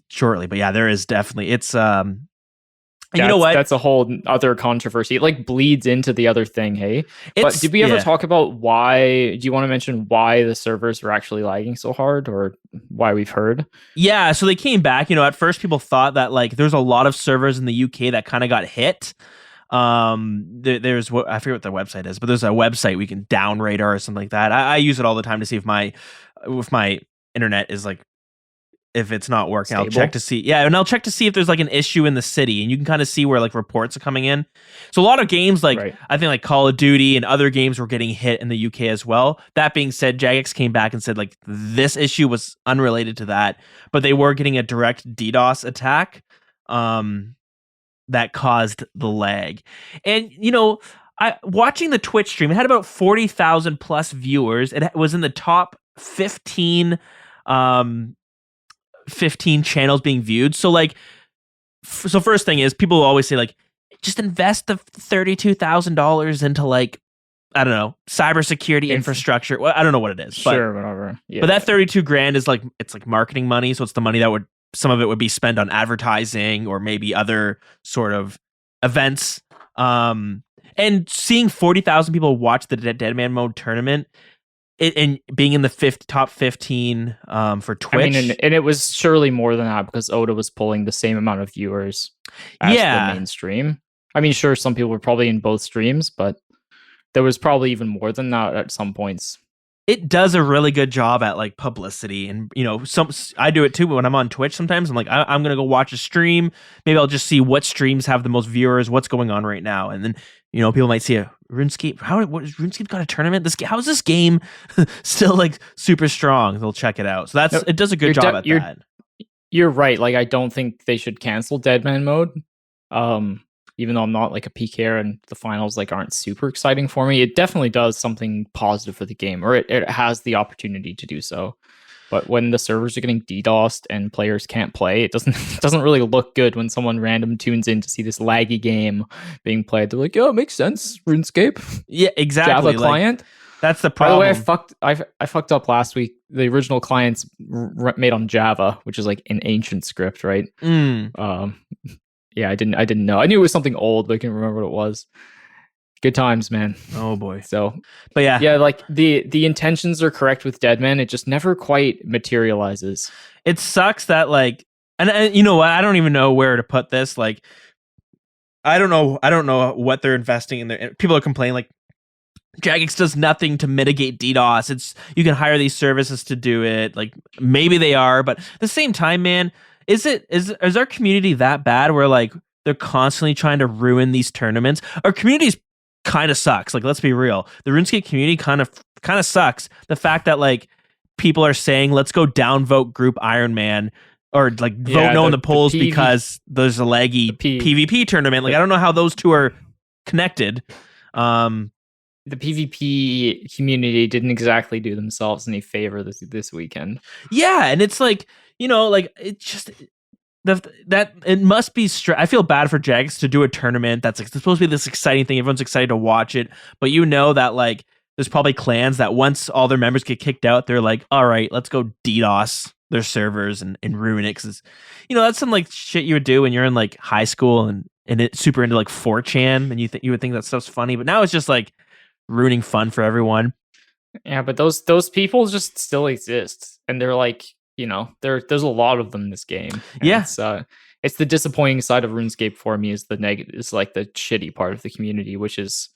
shortly. But yeah, there is definitely you know what? That's a whole other controversy. It like bleeds into the other thing, hey? But did we ever talk about why? Do you want to mention why the servers were actually lagging so hard, or why we've heard? Yeah, so they came back. At first people thought that like there's a lot of servers in the UK that kind of got hit. There's what I forget what the website is, but there's a website we can down radar or something like that. I use it all the time to see if my internet is like, if it's not working. Stable. I'll check to see. Yeah, and I'll check to see if there's like an issue in the city, and you can kind of see where like reports are coming in. So a lot of games like I think like Call of Duty and other games were getting hit in the UK as well. That being said, Jagex came back and said like this issue was unrelated to that, but they were getting a direct DDoS attack that caused the lag. And watching the Twitch stream, it had about 40,000 plus viewers. It was in the top 15 channels being viewed. So like, so first thing is, people always say like, just invest the $32,000 into like, I don't know, cybersecurity infrastructure. Well, I don't know what it is. Sure, whatever. Yeah. But that 32 grand is like, it's like marketing money. So it's the money that some of it would be spent on advertising or maybe other sort of events. And seeing 40,000 people watch the Deadman Mode tournament, and being in the top 15 for Twitch. I mean, and it was surely more than that because Oda was pulling the same amount of viewers as the main stream. I mean, sure, some people were probably in both streams, but there was probably even more than that at some points. It does a really good job at like publicity, and I do it too. But when I'm on Twitch, sometimes I'm like, I'm gonna go watch a stream. Maybe I'll just see what streams have the most viewers, what's going on right now, and then people might see a RuneScape. What is RuneScape got a tournament? How is this game still like super strong? They'll check it out. So it does a good job at that. You're right. Like, I don't think they should cancel Deadman Mode. Even though I'm not like a PKer and the finals like aren't super exciting for me, it definitely does something positive for the game, or it has the opportunity to do so. But when the servers are getting DDoSed and players can't play, it doesn't really look good when someone random tunes in to see this laggy game being played. They're like, "Yeah, it makes sense. RuneScape, yeah, exactly. Java client." That's the problem. By the way, I fucked up last week. The original client's made on Java, which is like an ancient script, right? Yeah, I didn't know. I knew it was something old, but I couldn't remember what it was. Good times, man. Oh boy. So, but yeah, like the intentions are correct with Deadman. It just never quite materializes. It sucks that like, and you know what? I don't even know where to put this. Like, I don't know what they're investing in there. People are complaining like, Jagex does nothing to mitigate DDoS. You can hire these services to do it. Like, maybe they are, but at the same time, man, is our community that bad where like they're constantly trying to ruin these tournaments? Our community's kind of sucks. Like, let's be real. The RuneScape community kind of sucks. The fact that like people are saying, let's go downvote Group Ironman, or like vote no in the polls because there's a laggy PvP tournament. Like, I don't know how those two are connected. the PvP community didn't exactly do themselves any favor this weekend. Yeah, and it's like, like it just that it must be I feel bad for Jagex to do a tournament that's like supposed to be this exciting thing. Everyone's excited to watch it, but that like there's probably clans that once all their members get kicked out, they're like, all right, let's go DDoS their servers and ruin it, because that's some like shit you would do when you're in like high school and it's super into like 4chan, and you would think that stuff's funny, but now it's just like ruining fun for everyone. Yeah, but those people just still exist, and they're like, there's a lot of them in this game. Yeah, it's the disappointing side of RuneScape for me, is the negative, is like the shitty part of the community, which is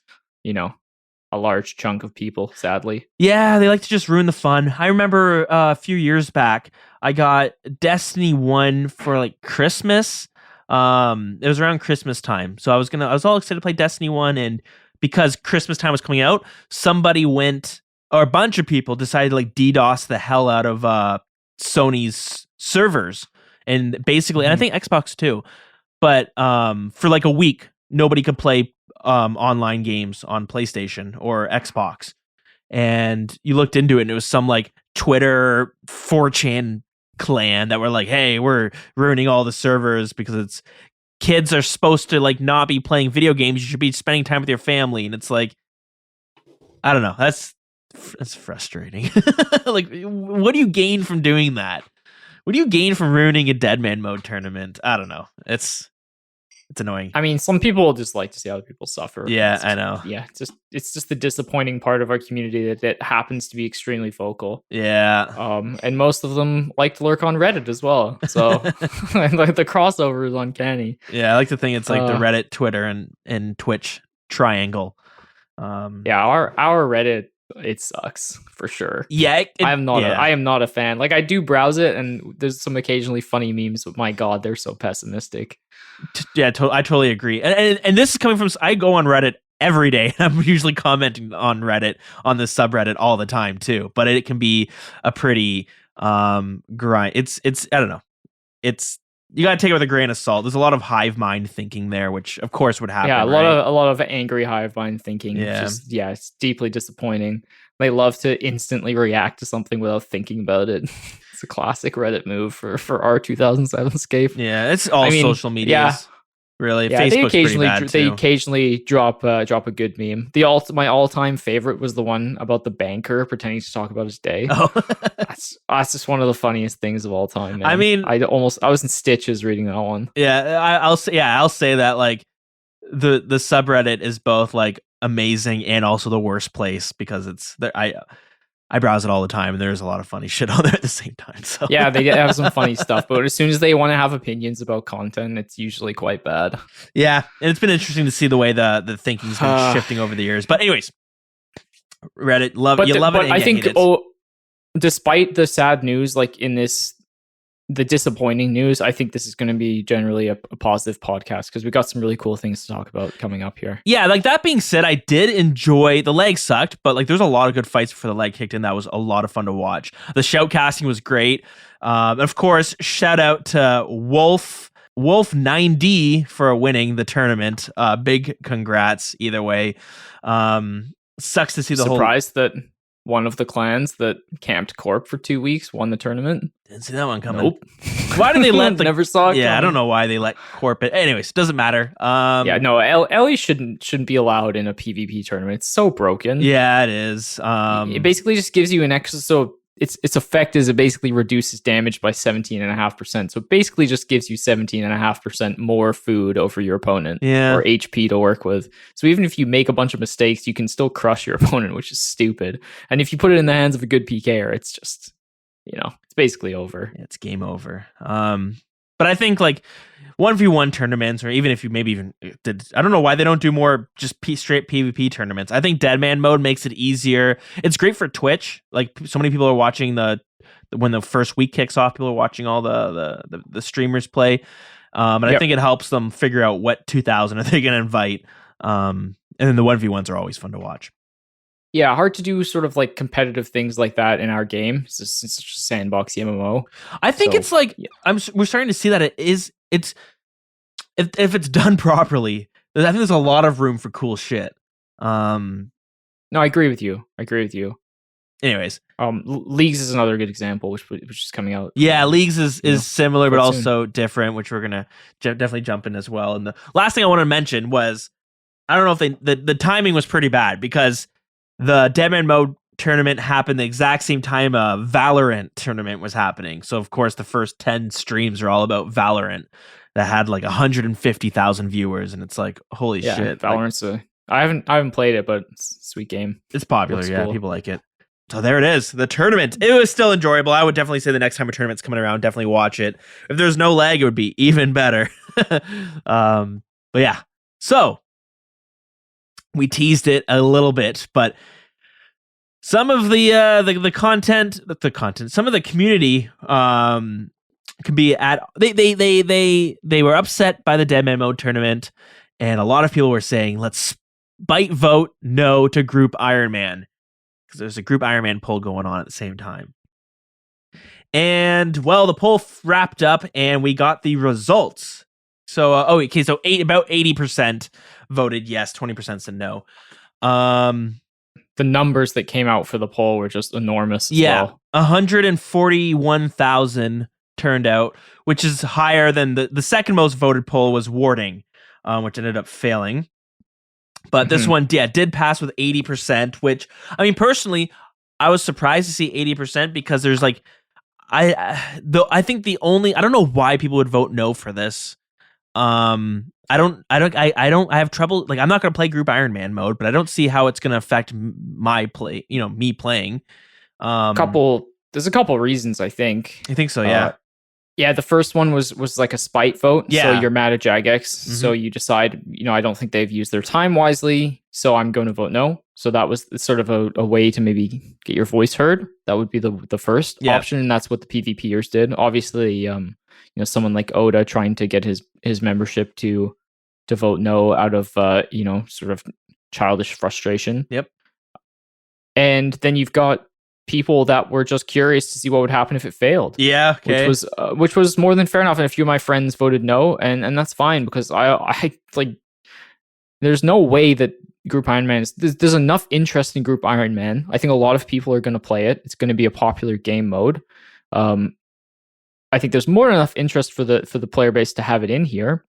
a large chunk of people, sadly. Yeah, they like to just ruin the fun. I remember a few years back, I got Destiny 1 for like Christmas. It was around Christmas time, so I was all excited to play Destiny 1, and because Christmas time was coming out, a bunch of people decided to like DDoS the hell out of Sony's servers, and basically, and I think Xbox too, but for like a week, nobody could play online games on PlayStation or Xbox. And you looked into it, and it was some like Twitter 4chan clan that were like, hey, we're ruining all the servers because kids are supposed to like not be playing video games, you should be spending time with your family. And it's like, I don't know, that's frustrating. Like, what do you gain from doing that? What do you gain from ruining a Deadman Mode tournament? I don't know. It's annoying. I mean, some people just like to see other people suffer. Yeah, I know. Yeah, it's just the disappointing part of our community that happens to be extremely vocal. Yeah. And most of them like to lurk on Reddit as well. So like the crossover is uncanny. Yeah, I like to think it's like the Reddit, Twitter, and Twitch triangle. Yeah, our Reddit, it sucks for sure. Yeah, I am not a fan. Like, I do browse it, and there's some occasionally funny memes, but my God, they're so pessimistic. Yeah, I totally agree. And this is coming from, I go on Reddit every day. I'm usually commenting on Reddit, on the subreddit all the time too. But it can be a pretty grind. It's I don't know. You gotta take it with a grain of salt. There's a lot of hive mind thinking there, which of course would happen. Yeah, a lot of angry hive mind thinking. Yeah. It's deeply disappointing. They love to instantly react to something without thinking about it. It's a classic Reddit move for our 2007 scape. Yeah, it's all social media. Yeah. Really, yeah, Facebook's pretty bad too. They occasionally drop a good meme. My all-time favorite was the one about the banker pretending to talk about his day. Oh. that's just one of the funniest things of all time, man. I mean, I was in stitches reading that one. Yeah, I'll say that like the subreddit is both like amazing and also the worst place, because it's there. I browse it all the time, and there's a lot of funny shit on there at the same time. So yeah, they have some funny stuff, but as soon as they want to have opinions about content, it's usually quite bad. Yeah, and it's been interesting to see the way the thinking's been shifting over the years. But anyways, Reddit, love it. But I think despite the sad news, like in the disappointing news, I think this is going to be generally a positive podcast, because we got some really cool things to talk about coming up here. Yeah, like that being said, I did enjoy, the leg sucked, but like there's a lot of good fights before the leg kicked in. That was a lot of fun to watch. The shoutcasting was great. Of course, shout out to Wolf 9D for winning the tournament. Big congrats either way. Sucks to see the surprised that one of the clans that camped Corp for 2 weeks won the tournament. Didn't see that one coming. Nope. Why did they let never saw it? Yeah, coming. I don't know why they let Corp it. Anyways, doesn't matter. Yeah, no, Ellie shouldn't be allowed in a PvP tournament. It's so broken. Yeah, it is. It basically just gives you an extra. So its effect is it basically reduces damage by 17.5%. So it basically just gives you 17.5% more food over your opponent, or HP to work with. So even if you make a bunch of mistakes, you can still crush your opponent, which is stupid. And if you put it in the hands of a good PKer, it's just, it's basically over. It's game over. But I think like 1v1 tournaments, or even if you maybe even did, I don't know why they don't do more just straight PvP tournaments. I think Deadman Mode makes it easier. It's great for Twitch. Like, so many people are watching when the first week kicks off, people are watching all the streamers play. And I think it helps them figure out what 2000 are they going to invite. And then the 1v1s are always fun to watch. Yeah, hard to do sort of like competitive things like that in our game. It's such a sandbox MMO. I think it's like, we're starting to see that if it's done properly, I think there's a lot of room for cool shit. No, I agree with you. Anyways, Leagues is another good example, which is coming out. yeah, Leagues is similar, but soon. also different, which we're gonna definitely jump in as well. And the last thing I want to mention was, I don't know if the timing was pretty bad, because the Deadman Mode tournament happened the exact same time a Valorant tournament was happening. So of course the first 10 streams are all about Valorant that had like 150,000 viewers, and it's like, holy shit. Valorant's I haven't played it, but it's a sweet game. It's popular, cool. People like it. So there it is, the tournament. It was still enjoyable. I would definitely say the next time a tournament's coming around, definitely watch it. If there's no lag, it would be even better. But yeah, so we teased it a little bit, but some of the content, some of the community can be at they were upset by the Deadman Mode tournament, and a lot of people were saying, let's vote no to Group Ironman, because there's a Group Ironman poll going on at the same time. And well, the poll wrapped up and we got the results. So about 80% voted yes, 20% said no. The numbers that came out for the poll were just enormous. Well. 141,000 turned out, which is higher than the second most voted poll was Warding, which ended up failing. But this one, did pass with 80%, which, I mean, personally, I was surprised to see 80%, because there's like, I think I don't know why people would vote no for this. I have trouble, like, I'm not going to play Group Ironman Mode, but I don't see how it's going to affect my play, me playing. There's a couple reasons, I think. I think so, yeah. Yeah, the first one was like a spite vote. Yeah. So you're mad at Jagex. So you decide, I don't think they've used their time wisely, so I'm going to vote no. So that was sort of a way to maybe get your voice heard. That would be the first option, and that's what the PvPers did. Obviously, someone like Oda trying to get his membership to vote no out of sort of childish frustration. Yep. And then you've got people that were just curious to see what would happen if it failed. Yeah, okay. Which was more than fair enough. And a few of my friends voted no, and that's fine, because I like, there's no way that Group Ironman there's enough interest in Group Ironman. I think a lot of people are going to play it. It's going to be a popular game mode. I think there's more than enough interest for the player base to have it in here.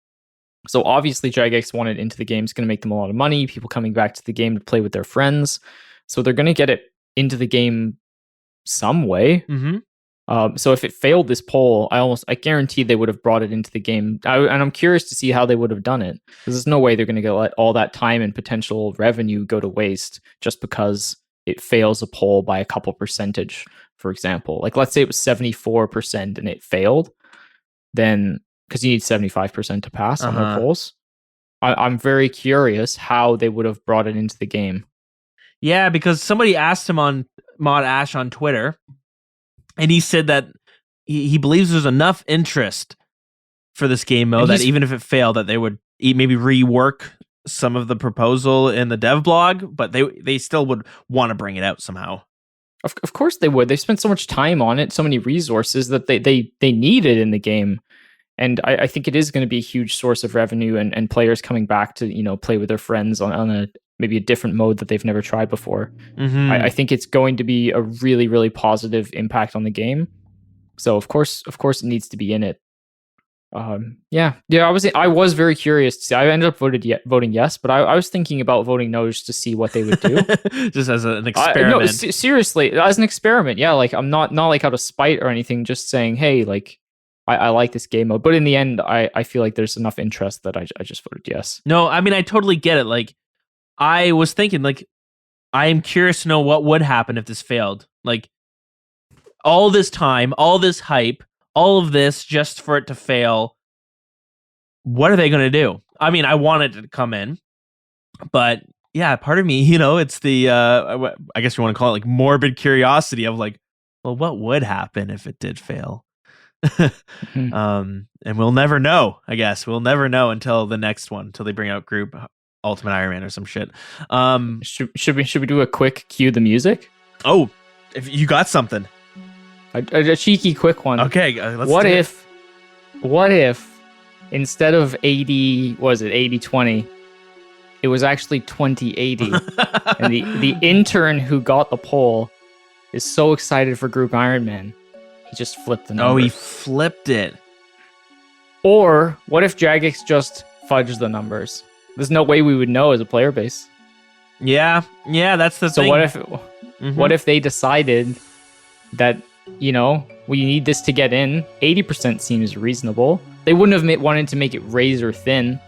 So obviously Jagex wanted into the game. It's going to make them a lot of money. People coming back to the game to play with their friends. So they're going to get it into the game some way. So if it failed this poll, I guarantee they would have brought it into the game. And I'm curious to see how they would have done it, because there's no way they're going to let all that time and potential revenue go to waste just because it fails a poll by a couple percentage, for example. Like, let's say it was 74% and it failed, then, because you need 75% to pass on their polls. I'm very curious how they would have brought it into the game. Yeah, because somebody asked him on Mod Ash on Twitter, and he said that he believes there's enough interest for this game mode that even if it failed, that they would maybe rework some of the proposal in the dev blog, but they still would want to bring it out somehow. Of course they would. They spent so much time on it, so many resources, that they need it in the game. And I think it is going to be a huge source of revenue and players coming back to, play with their friends on maybe a different mode that they've never tried before. I think it's going to be a really, really positive impact on the game. So of course it needs to be in it. I was very curious to see. I ended up voting yes, but I was thinking about voting no just to see what they would do. Just as an experiment. No, seriously, as an experiment. Yeah, like, I'm not like out of spite or anything, just saying, hey, like, I like this game mode. But in the end, I feel like there's enough interest that I just voted yes. No, I mean, I totally get it. Like, I was thinking, like, I am curious to know what would happen if this failed. Like, all this time, all this hype, all of this just for it to fail. What are they going to do? I mean, I wanted it to come in, but yeah, part of me, it's the, I guess you want to call it, like, morbid curiosity of, like, well, what would happen if it did fail? And we'll never know. I guess we'll never know until the next one, until they bring out Group Ultimate Iron Man or some shit. Should we do a quick cue the music? Oh, if you got something, a cheeky quick one. Okay, let's. What if instead of 80, 80-20, it It was actually 2080. And the intern who got the poll is so excited for Group Ironman, he just flipped the numbers. Oh, he flipped it. Or what if Jagex just fudged the numbers? There's no way we would know as a player base. Yeah, that's the thing. So what if they decided that, you know, we need this to get in? 80% seems reasonable. They wouldn't have wanted to make it razor thin,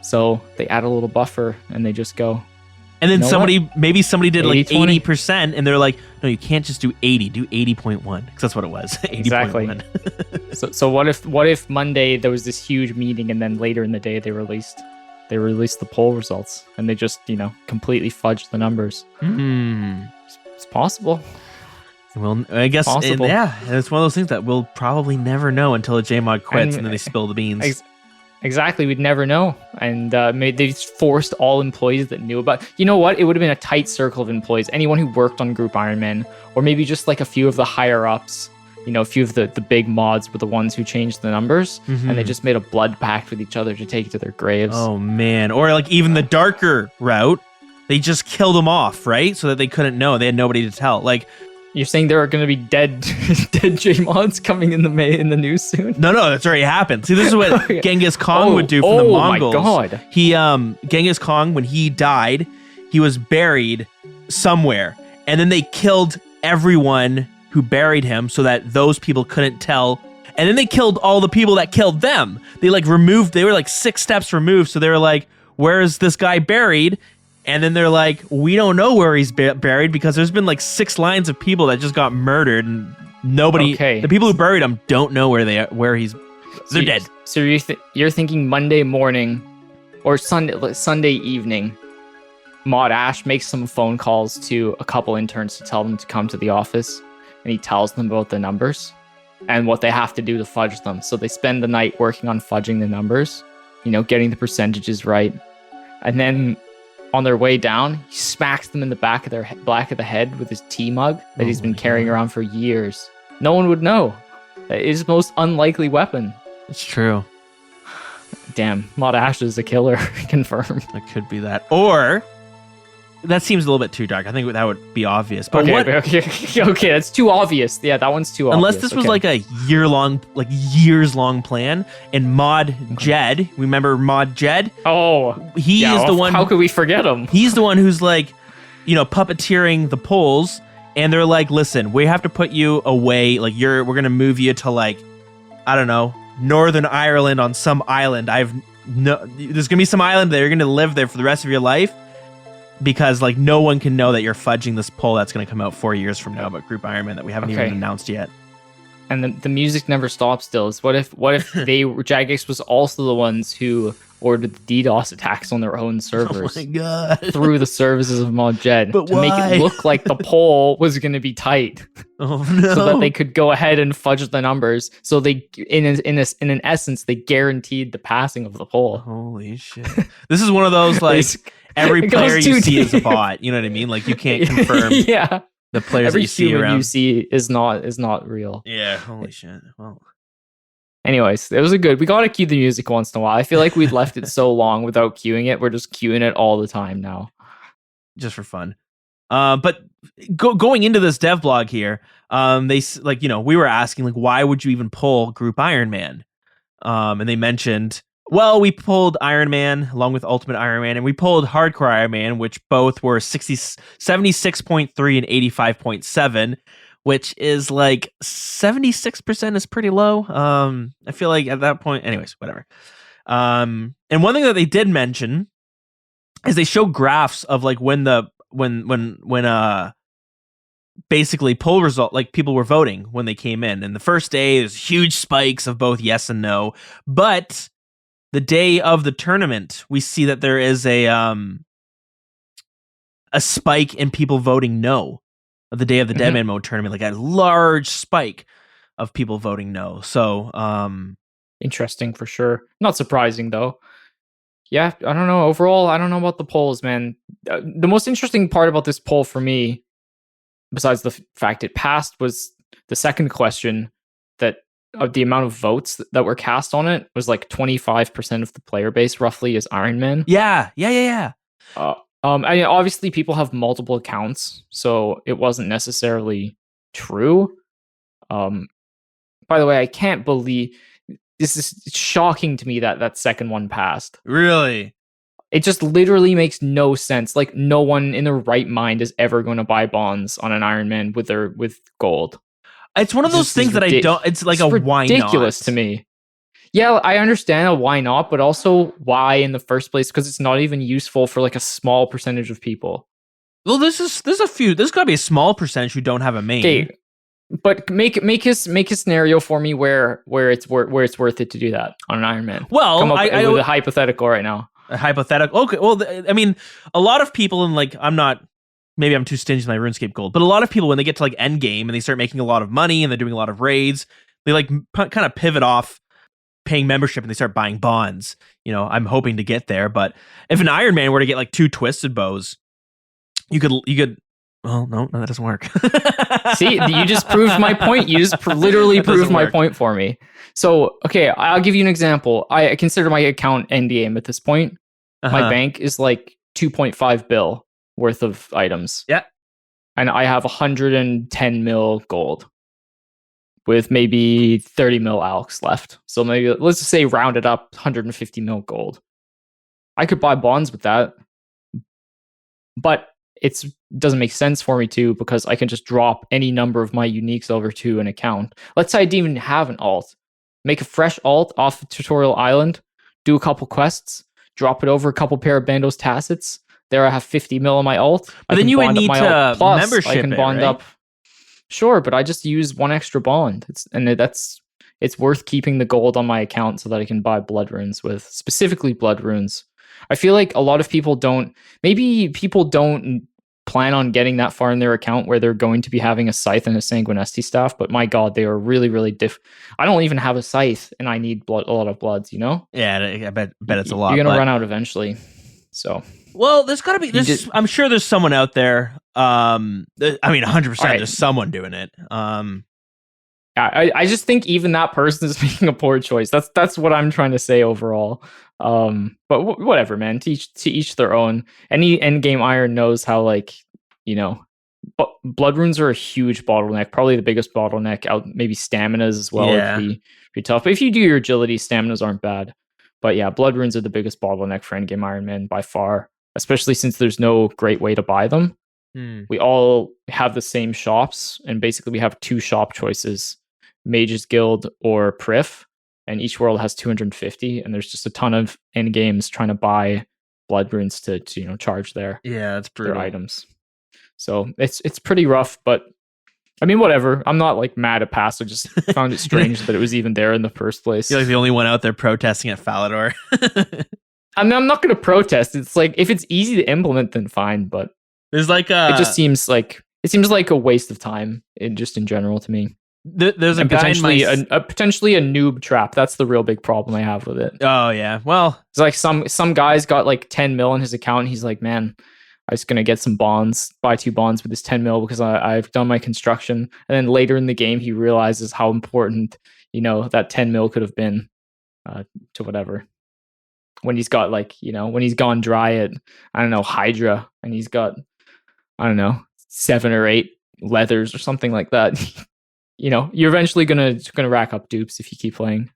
so they add a little buffer and they just go. And then maybe somebody did 80, like 80%, and they're like, no, you can't just do 80, do 80.1, because that's what it was. 80.1. Exactly. So what if Monday there was this huge meeting, and then later in the day they released the poll results, and they just, you know, completely fudged the numbers. It's possible. Well, I guess it's one of those things that we'll probably never know until a JMod quits and then they spill the beans. Exactly, we'd never know. And they just forced all employees that knew about. You know what? It would have been a tight circle of employees. Anyone who worked on Group Ironman, or maybe just like a few of the higher ups. You know, a few of the big mods were the ones who changed the numbers, and they just made a blood pact with each other to take it to their graves. Oh man! Or like even the darker route, they just killed them off, right? So that they couldn't know. They had nobody to tell. Like, you're saying there are going to be dead JMods coming in the news soon? No, that's already happened. See, this is what Genghis Khan would do for the Mongols. Oh my god! He Genghis Khan, when he died, he was buried somewhere, and then they killed everyone who buried him so that those people couldn't tell. And then they killed all the people that killed them. They were like 6 steps removed. So they were like, where is this guy buried? And then they're like, we don't know where he's buried because there's been like 6 lines of people that just got murdered, and nobody, the people who buried him don't know where he's, they're dead. So you're thinking Monday morning or Sunday evening, Mod Ash makes some phone calls to a couple interns to tell them to come to the office. And he tells them about the numbers and what they have to do to fudge them. So they spend the night working on fudging the numbers, you know, getting the percentages right. And then on their way down, he smacks them in the back of the head with his tea mug that he's been carrying around for years. No one would know. It is the most unlikely weapon. It's true. Damn, Mod Ash is a killer. Confirmed. It could be that. Or... that seems a little bit too dark. I think that would be obvious. But okay, that's too obvious. Yeah, that one's too obvious. Unless this was like a years-long plan, and Mod Jed, remember Mod Jed? Oh, he is the one. How could we forget him? He's the one who's like, you know, puppeteering the polls, and they're like, listen, we have to put you away. Like, we're gonna move you to like, I don't know, Northern Ireland on some island. There's gonna be some island that you're gonna live there for the rest of your life. Because like no one can know that you're fudging this poll that's going to come out 4 years from now about Group Ironman that we haven't even announced yet. And the music never stops. Still, what if Jagex was also the ones who ordered the DDoS attacks on their own servers? Oh my god! Through the services of Mod Jed to make it look like the poll was going to be tight. Oh no! So that they could go ahead and fudge the numbers. So they, in an essence, they guaranteed the passing of the poll. Holy shit! This is one of those like. Every player you see is a bot. You know what I mean? Like you can't confirm. Yeah. The players that you see around. You see is not real. Yeah. Holy shit. Well. Anyways, it was we gotta cue the music once in a while. I feel like we'd left it so long without cueing it. We're just cueing it all the time now. Just for fun. But going into this dev blog here, they like, you know, we were asking like, why would you even pull Group Ironman? And they mentioned. Well, we pulled Iron Man along with Ultimate Iron Man, and we pulled Hardcore Iron Man, which both were 76.3 and 85.7, which is like 76% is pretty low. I feel like at that point, anyways, whatever. And one thing that they did mention is they show graphs of like when basically poll result, like people were voting when they came in. And the first day, there's huge spikes of both yes and no, but the day of the tournament, we see that there is a spike in people voting no. The day of the Deadman Mode tournament, like a large spike of people voting no. So, interesting for sure. Not surprising though. Yeah, I don't know. Overall, I don't know about the polls, man. The most interesting part about this poll for me, besides the fact it passed, was the second question that. Of the amount of votes that were cast on it was like 25% of the player base roughly is Iron Man. Yeah. Obviously people have multiple accounts, so it wasn't necessarily true. By the way, I can't believe this is shocking to me that second one passed. Really? It just literally makes no sense. Like, no one in their right mind is ever going to buy bonds on an Ironman with gold. It's one of those things that I don't. It's like it's a why not? Ridiculous to me. Yeah, I understand a why not, but also why in the first place, because it's not even useful for like a small percentage of people. Well, there's got to be a small percentage who don't have a main. Okay, but make a scenario for me where it's worth it to do that on an Ironman. Well, come up with a hypothetical right now. A hypothetical. Okay. Well, I mean, a lot of people, and like, maybe I'm too stingy with my RuneScape gold, but a lot of people, when they get to like end game and they start making a lot of money and they're doing a lot of raids, they like kind of pivot off paying membership and they start buying bonds. You know, I'm hoping to get there, but if an Ironman were to get like 2 twisted bows, you could. Well, no, that doesn't work. See, you just proved my point. You just literally proved my point for me. So, okay, I'll give you an example. I consider my account endgame at this point. My bank is like 2.5 bill worth of items. Yeah. And I have 110 mil gold with maybe 30 mil alks left. So maybe, let's just say round it up, 150 mil gold. I could buy bonds with that. But it doesn't make sense for me to, because I can just drop any number of my uniques over to an account. Let's say I didn't even have an alt. Make a fresh alt off the tutorial island, do a couple quests, drop it over a couple pair of Bandos Tacits. There I have 50 mil on my alt. But then you would need to membership I can bond up. Sure, but I just use one extra bond. It's worth keeping the gold on my account so that I can buy blood runes with, specifically blood runes. I feel like a lot of people don't plan on getting that far in their account where they're going to be having a scythe and a sanguinesti staff, but my god, they are really, really I don't even have a scythe and I need a lot of bloods, you know? Yeah, I bet it's a lot. You're gonna run out eventually. So, well, there's gotta be I'm sure there's someone out there. I mean 100% there's someone doing it. I just think even that person is making a poor choice. That's what I'm trying to say overall. But whatever, man. To each their own. Any end game Iron knows how, like, you know, blood runes are a huge bottleneck. Probably the biggest bottleneck. Out, maybe staminas as well. Yeah. Would be tough. But if you do your agility, staminas aren't bad. But yeah, blood runes are the biggest bottleneck for end game Ironman by far. Especially since there's no great way to buy them. We all have the same shops, and basically we have 2 shop choices: Mages Guild or Prif, and each world has 250, and there's just a ton of end games trying to buy blood runes to charge their items. So it's pretty rough, but I mean, whatever. I'm not like mad at pass. I just found it strange that it was even there in the first place. You're like the only one out there protesting at Falador. I'm not going to protest. It's like, if it's easy to implement, then fine. But there's like it just seems like a waste of time in general to me. There's a guy potentially a noob trap. That's the real big problem I have with it. Oh yeah, well, it's like some guy's got like 10 mil in his account. And he's like, man, I'm just gonna get some bonds, buy 2 bonds with this 10 mil because I've done my construction. And then later in the game, he realizes how important that 10 mil could have been to whatever. When he's got when he's gone dry at Hydra, and he's got 7 or 8 leathers or something like that. You're eventually gonna rack up dupes if you keep playing.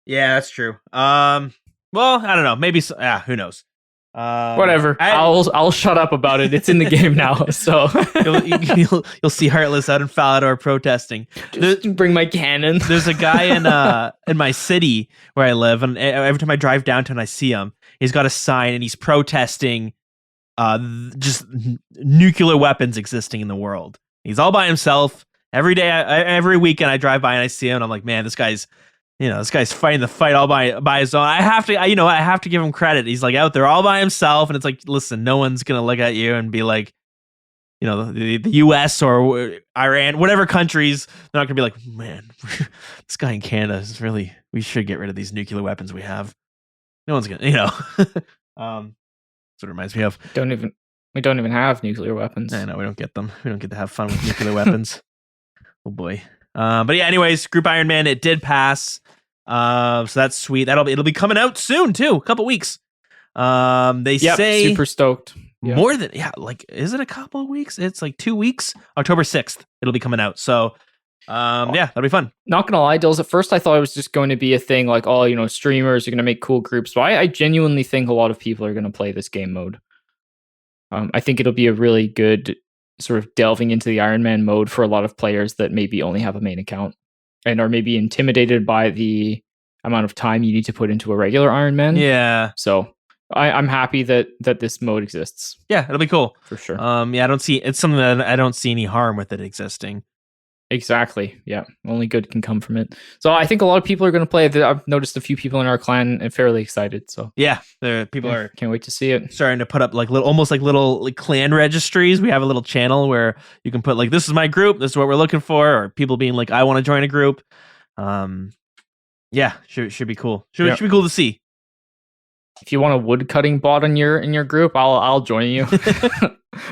Yeah, that's true. Well, I don't know. Maybe who knows? Whatever. I'll shut up about it. It's in the game now, so you'll see Heartless out in Falador protesting. Just bring my cannon. There's a guy in my city where I live, and every time I drive downtown, I see him. He's got a sign, and he's protesting just nuclear weapons existing in the world. He's all by himself. Every day, every weekend, I drive by and I see him, and I'm like, man, this guy's fighting the fight all by his own. I have to give him credit. He's like out there all by himself, and it's like, listen, no one's gonna look at you and be like, the U.S. or Iran, whatever countries, they're not gonna be like, man, this guy in Canada is really. We should get rid of these nuclear weapons we have. No one's gonna, That's what it reminds me of. We don't even have nuclear weapons. I know, we don't get them. We don't get to have fun with nuclear weapons. Oh boy. But yeah, anyways, Group Ironman, it did pass. So that's sweet. It'll be coming out soon too, a couple weeks. They Yep, say super stoked. Yeah. more than is it a couple of weeks? It's like 2 weeks. October 6th, it'll be coming out. So yeah, that'll be fun. Not gonna lie, Dills, at first I thought it was just going to be a thing like, oh, streamers are gonna make cool groups. But I genuinely think a lot of people are gonna play this game mode. I think it'll be a really good sort of delving into the Ironman mode for a lot of players that maybe only have a main account and are maybe intimidated by the amount of time you need to put into a regular Ironman. Yeah. So I'm happy that this mode exists. Yeah, it'll be cool. For sure. Yeah, it's something that I don't see any harm with it existing. Exactly. Yeah. Only good can come from it. So I think a lot of people are going to play it. I've noticed a few people in our clan and fairly excited. So yeah, people are can't wait to see it. Starting to put up almost like little clan registries. We have a little channel where you can put this is my group, this is what we're looking for, or people being like, I want to join a group. Yeah, should be cool. Should be cool to see. If you want a wood cutting bot in your group, I'll join you.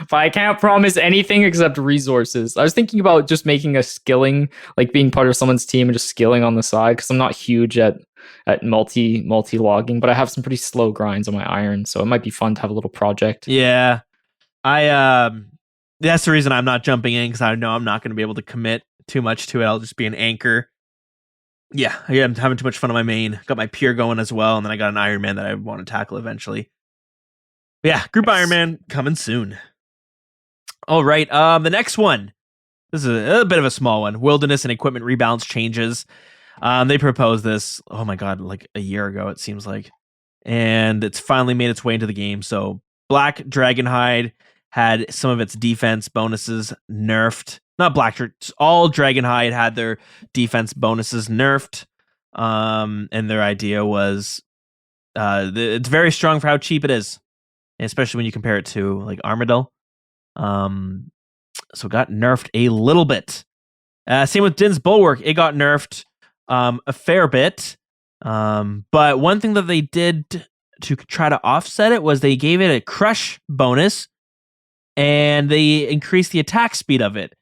But I can't promise anything except resources. I was thinking about just making a skilling, like being part of someone's team and just skilling on the side, because I'm not huge at multi logging, but I have some pretty slow grinds on my iron, so it might be fun to have a little project. Yeah, that's the reason I'm not jumping in, because I know I'm not going to be able to commit too much to it. I'll just be an anchor. Yeah, I'm having too much fun on my main. Got my peer going as well, and then I got an Ironman that I want to tackle eventually. But yeah, Group Ironman coming soon. All right, the next one. This is a bit of a small one. Wilderness and equipment rebalance changes. They proposed this, oh my god, like a year ago, it seems like. And it's finally made its way into the game. So Black Dragonhide had some of its defense bonuses nerfed. Not Black, all Dragonhide had their defense bonuses nerfed. And their idea was it's very strong for how cheap it is, especially when you compare it to like Armadillo. So it got nerfed a little bit. Same with Dinh's Bulwark, it got nerfed a fair bit. But one thing that they did to try to offset it was they gave it a crush bonus, and they increased the attack speed of it.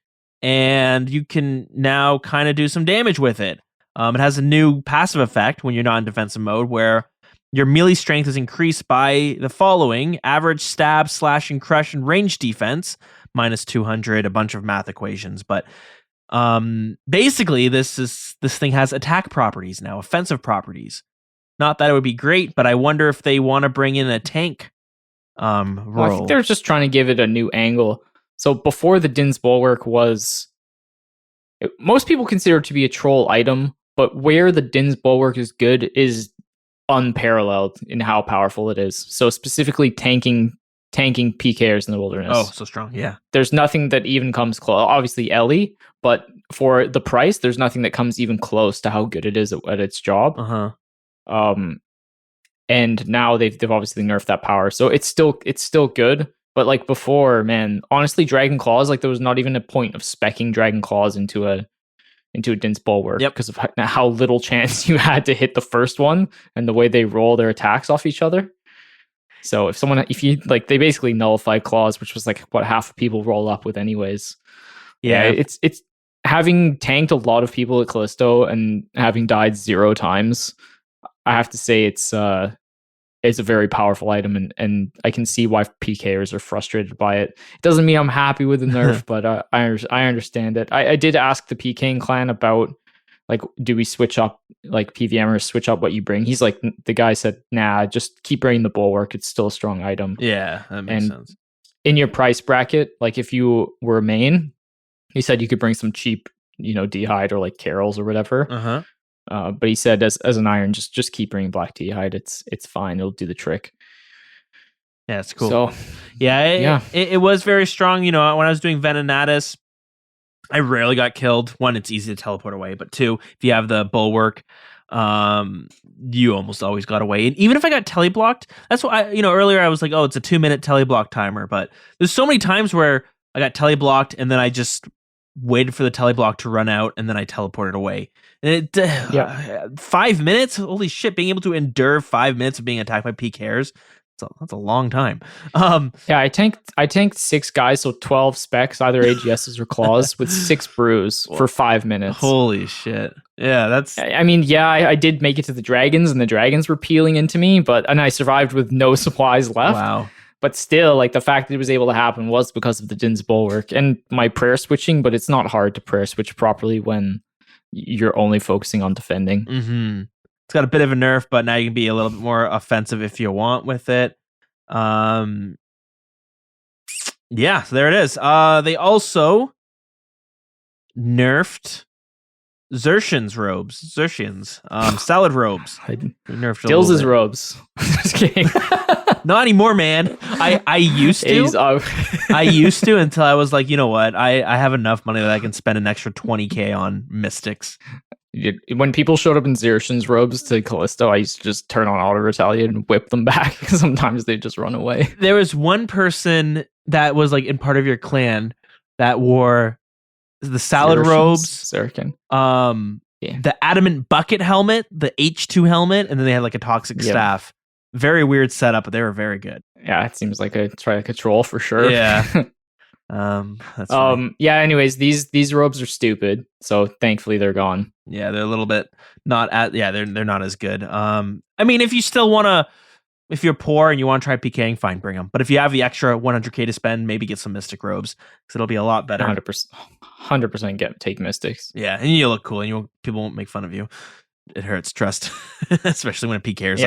And you can now kind of do some damage with it. It has a new passive effect when you're not in defensive mode, where your melee strength is increased by the following: average stab, slash, and crush, and range defense, minus 200, a bunch of math equations. But basically, this thing has attack properties now, offensive properties. Not that it would be great, but I wonder if they want to bring in a tank role. Well, I think they're just trying to give it a new angle. So before the Dinh's Bulwark most people consider it to be a troll item, but where the Dinh's Bulwark is good is unparalleled in how powerful it is. So specifically tanking PKers in the wilderness. Oh, so strong. Yeah. There's nothing that even comes close. Obviously Ellie, but for the price, there's nothing that comes even close to how good it is at its job. And now they've obviously nerfed that power. So it's still good. But like before, man, honestly, Dragon Claws, like there was not even a point of speccing Dragon Claws into a Dinh's Bulwark because of how little chance you had to hit the first one and the way they roll their attacks off each other. So if you like, they basically nullify Claws, which was like what half of people roll up with anyways. Yeah, it's having tanked a lot of people at Callisto and having died 0 times. I have to say it's a very powerful item, and I can see why PKers are frustrated by it. It doesn't mean I'm happy with the nerf, but I understand it. I did ask the PKing clan about, like, do we switch up, like PVMers switch up what you bring? He's like, the guy said, nah, just keep bringing the Bulwark. It's still a strong item. Yeah, that makes sense. In your price bracket, like if you were main, he said you could bring some cheap, D-hide or like Carols or whatever. But he said as an iron, just keep bringing Black D-hide. It's fine. It'll do the trick. Yeah, it's cool. So it was very strong. When I was doing Venenatus, I rarely got killed. One, it's easy to teleport away, but two, if you have the Bulwark, you almost always got away. And even if I got teleblocked, that's why earlier I was like, oh, it's a 2-minute teleblock timer. But there's so many times where I got teleblocked and then I just waited for the teleblock to run out and then I teleported away. And 5 minutes? Holy shit, being able to endure 5 minutes of being attacked by PKers, That's a long time. Yeah, I tanked 6 guys, so 12 specs, either AGSs or claws, with 6 brews for 5 minutes. Holy shit! Yeah, that's. I mean, yeah, I did make it to the dragons, and the dragons were peeling into me, and I survived with no supplies left. Wow. But still, like, the fact that it was able to happen was because of the Dinhs bulwark and my prayer switching. But it's not hard to prayer switch properly when you're only focusing on defending. Mm-hmm. It's got a bit of a nerf, but now you can be a little bit more offensive if you want with it. Yeah, so there it is. They also nerfed Xerxian's robes. Salad robes. Nerfed Dill's robes. Just kidding. Not anymore, man. I used to. I used to until I was like, you know what? I have enough money that I can spend an extra 20k on mystics. When people showed up in Xerxian's robes to Callisto, I used to just turn on auto retaliate and whip them back. Sometimes they just run away. There was one person that was like in part of your clan that wore the salad robes, Zerkin. The adamant bucket helmet, the H2 helmet, and then they had like a toxic staff. Very weird setup, but they were very good. Yeah, it seems like a troll for sure. Yeah. That's funny. Yeah, anyways, these robes are stupid, so thankfully they're gone. Yeah, they're a little bit they're not as good. I mean, if you still want to, if you're poor and you want to try PKing, fine, bring them. But if you have the extra 100k to spend, maybe get some mystic robes because it'll be a lot better. 100% take mystics. Yeah, and you look cool, and people won't make fun of you. It hurts trust, especially when a PKer is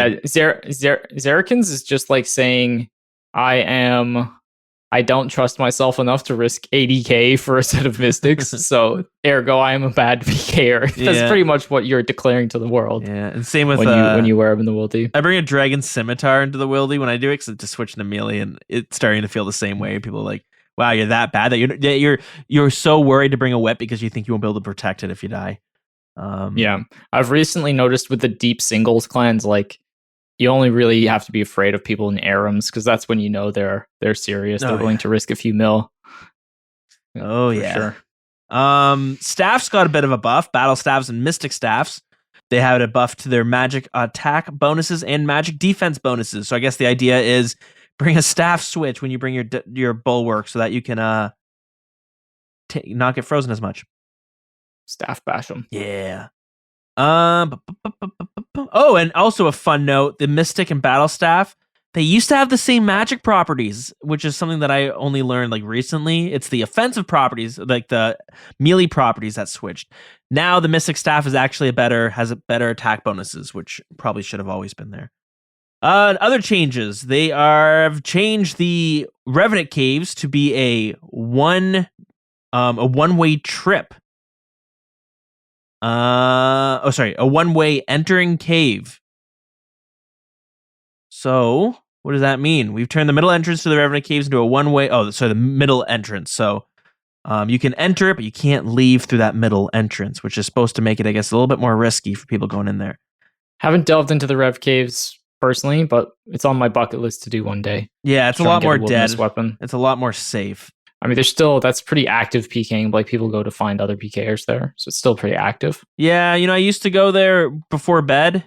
Zerikins is just like saying, I don't trust myself enough to risk 80k for a set of mystics, so ergo I am a bad PKer. That's pretty much what you're declaring to the world. Yeah, and same with when you wear them in the wildy. I bring a dragon scimitar into the wildy when I do it because to switch to melee, and it's starting to feel the same way. People are like, "Wow, you're that bad that you're so worried to bring a whip because you think you won't be able to protect it if you die." Yeah, I've recently noticed with the deep singles clans, like, you only really have to be afraid of people in Arams because that's when you know they're serious. They're willing to risk a few mil. Oh yeah, sure. Staffs got a bit of a buff. Battle staffs and mystic staffs. They had a buff to their magic attack bonuses and magic defense bonuses. So I guess the idea is bring a staff switch when you bring your bulwark so that you can not get frozen as much. Staff bash them. Yeah. Oh, and also a fun note, the Mystic and Battle Staff, they used to have the same magic properties, which is something that I only learned like recently. It's the offensive properties, like the melee properties that switched. Now the Mystic Staff is actually has a better attack bonuses, which probably should have always been there. Other changes, they have changed the Revenant Caves to be a one-way trip. A one-way entering cave. So, what does that mean? We've turned the middle entrance to the Revenant Caves into a one-way. The middle entrance. So, you can enter it, but you can't leave through that middle entrance, which is supposed to make it, I guess, a little bit more risky for people going in there. Haven't delved into the Rev Caves personally, but it's on my bucket list to do one day. Yeah, it's a lot more dead. Weapon. It's a lot more safe. I mean, that's pretty active PKing. Like, people go to find other PKers there, so it's still pretty active. Yeah, I used to go there before bed,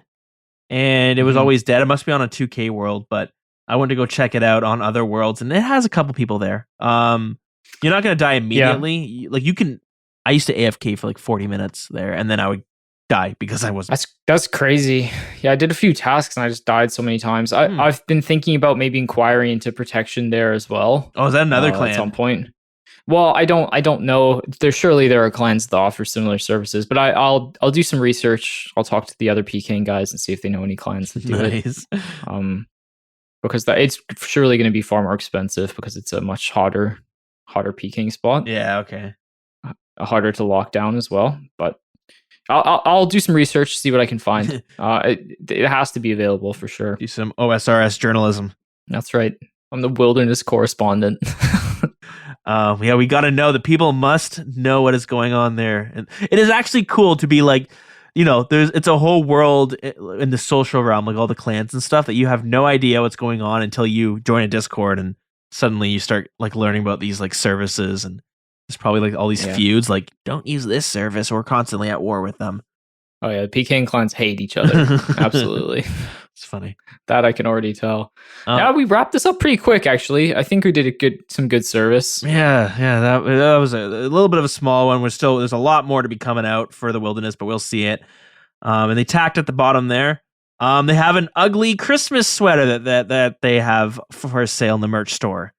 and it was always dead. It must be on a 2K world, but I went to go check it out on other worlds, and it has a couple people there. You're not going to die immediately. Yeah. Like, you can... I used to AFK for like 40 minutes there, and then I would die because I wasn't... That's crazy. Yeah, I did a few tasks, and I just died so many times. I've been thinking about maybe inquiring into protection there as well. Oh, is that another clan? At some point. Well, I don't know. There are clans that offer similar services, but I'll do some research. I'll talk to the other PKing guys and see if they know any clans that do it. Because it's surely going to be far more expensive because it's a much hotter PKing spot. Yeah, okay. Harder to lock down as well, but I'll do some research, see what I can find. It has to be available for sure. Do some OSRS journalism. That's right. I'm the wilderness correspondent. Yeah, we got to know. The people must know what is going on there, and it is actually cool to be like, it's a whole world in the social realm, like all the clans and stuff that you have no idea what's going on until you join a Discord, and suddenly you start like learning about these like services, and there's probably like all these feuds. Like, don't use this service. We're constantly at war with them. Oh yeah, the PKing clans hate each other. Absolutely. It's funny. That I can already tell. Yeah, we wrapped this up pretty quick, actually. I think we did some good service. Yeah, that was a little bit of a small one. There's a lot more to be coming out for the Wilderness, but we'll see it. And they tacked at the bottom there. They have an ugly Christmas sweater that they have for sale in the merch store.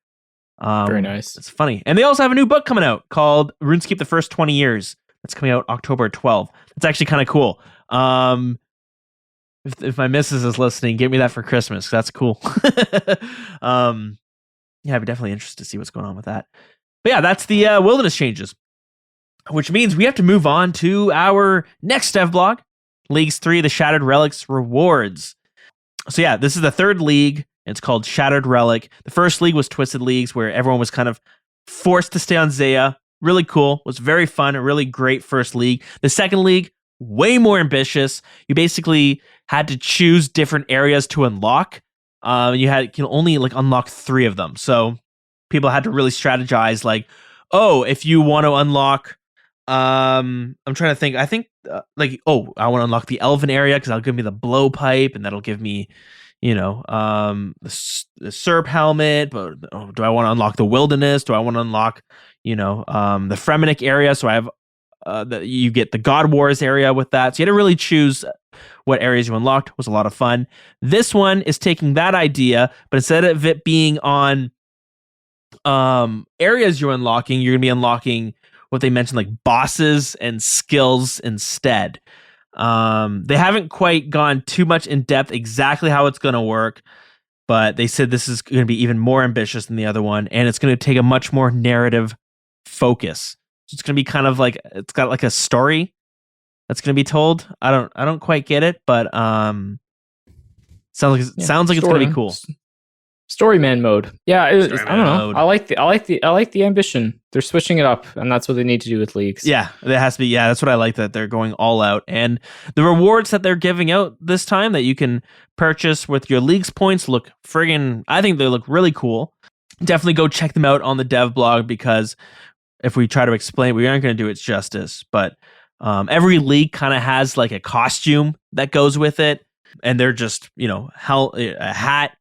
Very nice. It's funny. And they also have a new book coming out called RuneScape: The First 20 Years. That's coming out October 12th. It's actually kind of cool. If my missus is listening, get me that for Christmas. That's cool. Yeah, I'd be definitely interested to see what's going on with that. But yeah, that's the Wilderness changes, which means we have to move on to our next dev blog, Leagues 3, the Shattered Relics Rewards. So yeah, this is the third league. It's called Shattered Relic. The first league was Twisted Leagues, where everyone was kind of forced to stay on Zaya. Really cool. It was very fun. A really great first league. The second league, way more ambitious. You basically had to choose different areas to unlock. You can only unlock 3 of them. So people had to really strategize. If you want to unlock, I'm trying to think. I think I want to unlock the Elven area because that'll give me the blowpipe, and that'll give me, the Serp helmet. But do I want to unlock the Wilderness? Do I want to unlock, the Fremenic area? So I have. You get the God Wars area with that. So you had to really choose what areas you unlocked. It was a lot of fun. This one is taking that idea, but instead of it being on areas you're unlocking, you're going to be unlocking what they mentioned, like bosses and skills instead. They haven't quite gone too much in depth exactly how it's going to work, but they said this is going to be even more ambitious than the other one, and it's going to take a much more narrative focus. It's going to be kind of it's got like a story that's going to be told. I don't quite get it, but sounds like it's going to be cool. Storyman mode. Yeah, I don't know. I like the ambition. They're switching it up, and that's what they need to do with leagues. Yeah, it has to be. Yeah, that's what I like, that they're going all out, and the rewards that they're giving out this time that you can purchase with your leagues points look friggin'. I think they look really cool. Definitely go check them out on the dev blog, because if we try to explain, we aren't going to do it justice. But every league kind of has like a costume that goes with it, and they're just a hat,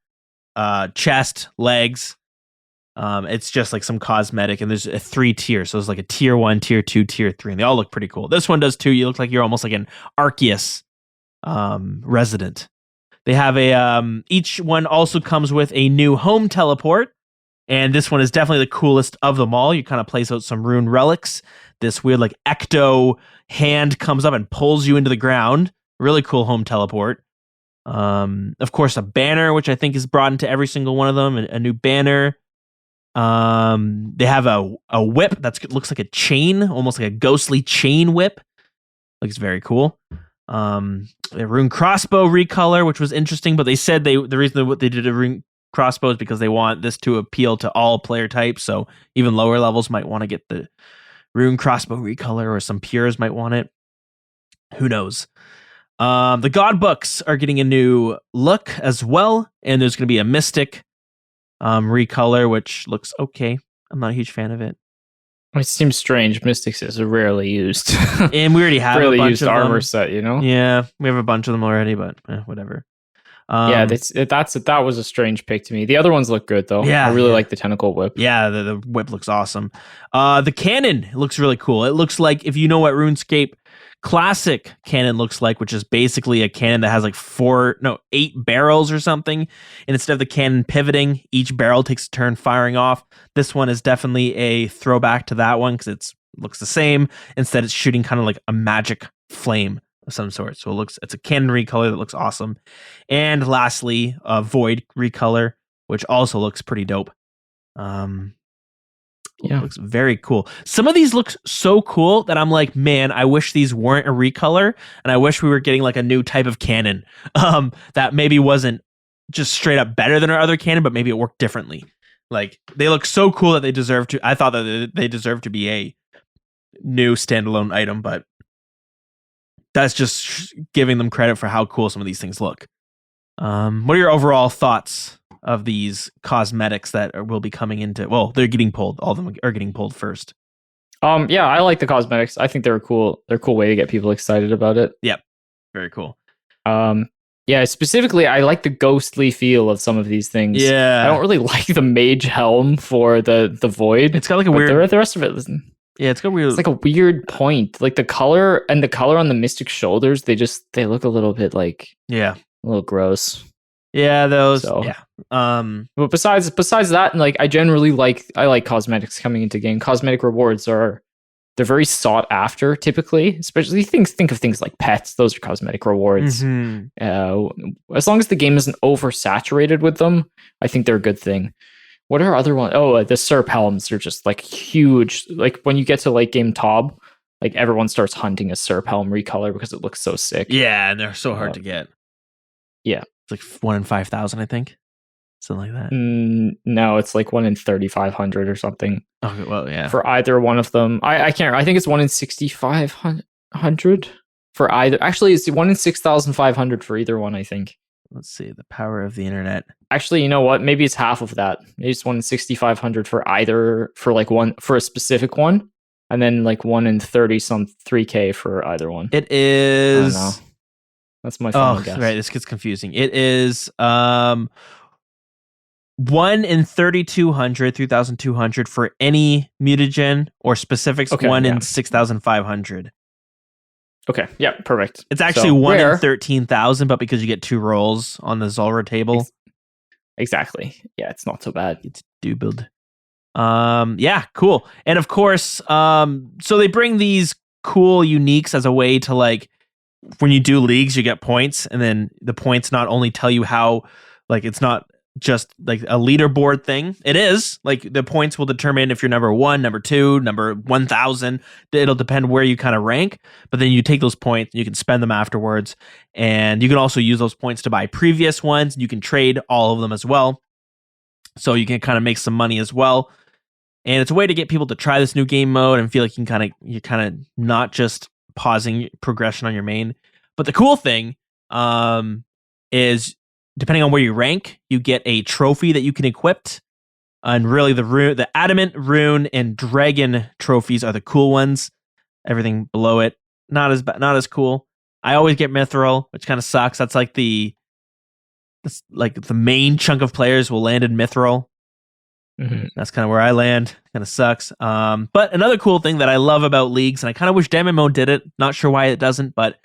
chest, legs. It's just like some cosmetic, and there's a 3 tiers. So it's like a tier 1, tier 2, tier 3, and they all look pretty cool. This one does too. You look like you're almost like an Arceus resident. They have each one also comes with a new home teleport. And this one is definitely the coolest of them all. You kind of place out some rune relics. This weird ecto hand comes up and pulls you into the ground. Really cool home teleport. Of course, a banner, which I think is brought into every single one of them. A new banner. They have a whip that looks like a chain, almost like a ghostly chain whip. Looks very cool. A rune crossbow recolor, which was interesting, but they said the reason they did a rune crossbows because they want this to appeal to all player types, so even lower levels might want to get the rune crossbow recolor, or some pures might want it. Who knows? The god books are getting a new look as well, and there's going to be a mystic recolor, which looks okay. I'm not a huge fan of it. It seems strange. Mystics is rarely used, and we already have a bunch used of armor them. set. Yeah, we have a bunch of them already, but whatever. That was a strange pick to me. The other ones look good though. I really like the tentacle whip. Yeah, the whip looks awesome. The cannon looks really cool. It looks like, if you know what RuneScape classic cannon looks like, which is basically a cannon that has 8 barrels or something, and instead of the cannon pivoting, each barrel takes a turn firing off. This one is definitely a throwback to that one, because it looks the same. Instead, it's shooting kind of like a magic flame of some sort. So it's a cannon recolor that looks awesome. And lastly, a void recolor, which also looks pretty dope. Looks very cool. Some of these look so cool that I'm like, man, I wish these weren't a recolor, and I wish we were getting a new type of cannon that maybe wasn't just straight up better than our other cannon, but maybe it worked differently. They look so cool that they deserve to. I thought that they deserve to be a new standalone item, but that's just giving them credit for how cool some of these things look. What are your overall thoughts of these cosmetics that will be coming into? Well, they're getting pulled. All of them are getting pulled first. Yeah, I like the cosmetics. I think they're a cool way to get people excited about it. Yep, very cool. Yeah, specifically, I like the ghostly feel of some of these things. Yeah. I don't really like the mage helm for the void. It's got like a but weird. The rest of it, Yeah, it's got weird. it's like a weird point. Like the color on the mystic shoulders, they look a little bit like yeah. a little gross. Yeah, those. So- Yeah. But besides that, and like I generally like cosmetics coming into game. Cosmetic rewards they're very sought after typically, especially think of things like pets. Those are cosmetic rewards. mhm. As long as the game isn't oversaturated with them, I think they're a good thing. What are other ones? Oh, the Serp helms are just like huge. Like when you get to late game Tob, like everyone starts hunting a Serp helm recolor because it looks so sick. Yeah, and they're so hard to get. Yeah. It's like 1 in 5,000, I think. Something like that. No, it's like 1 in 3,500 or something. Okay, well, yeah. For either one of them. I can't. I think it's 1 in 6,500 for either. Actually, it's 1 in 6,500 for either one. I think. Let's see. The power of the internet. Actually, you know what? Maybe it's half of that. Maybe it's 1 in 6,500 for either for a specific one, and then like 1 in 3K for either one. It I is. don't know. That's my final Oh, guess. right. This gets confusing. It is 1 in 3,200, 3,200 for any mutagen or specifics. Okay, 1 yeah. in 6,500. Okay. Yeah. Perfect. It's actually So, 1 rare. in 13,000, but because you get 2 rolls on the Zulrah table, Exactly. Yeah. It's not so bad. it's doubled. Yeah, cool. And of course, so they bring these cool uniques as a way to like when you do leagues, you get points, and then the points not only tell you how, like, it's not just like a leaderboard thing. It is like the points will determine if you're number 1, number 2, number 1,000. It'll depend where you kind of rank, but then you take those points and you can spend them afterwards. And you can also use those points to buy previous ones. You can trade all of them as well. So you can kind of make some money as well. And it's a way to get people to try this new game mode and feel like you're kind of not just pausing progression on your main. But the cool thing is depending on where you rank, you get a trophy that you can equip. And really the adamant, rune, and dragon trophies are the cool ones. Everything below it, not as cool. I always get mithril, which kind of sucks. That's like the main chunk of players will land in mithril. Mhm. That's kind of where I land. Kind of sucks. But another cool thing that I love about leagues, and I kind of wish Deadman Mode did it. Not sure why it doesn't, but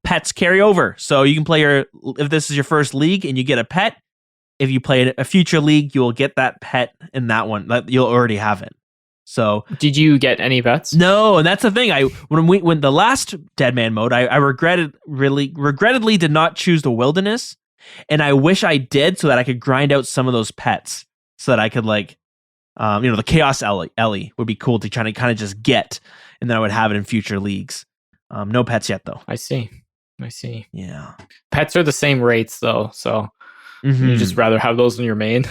pets carry over. So you can play if this is your first league and you get a pet, if you play a future league, you will get that pet in that one. You'll already have it. So Did you get any bets? no, and that's the thing. When the last Deadman Mode, I regrettably did not choose the wilderness, and I wish I did so that I could grind out some of those pets, so that I could like, the Chaos Ellie would be cool to try to kind of just get, and then I would have it in future leagues. No pets yet though. I see. Yeah. Pets are the same rates though, so you just rather have those in your main.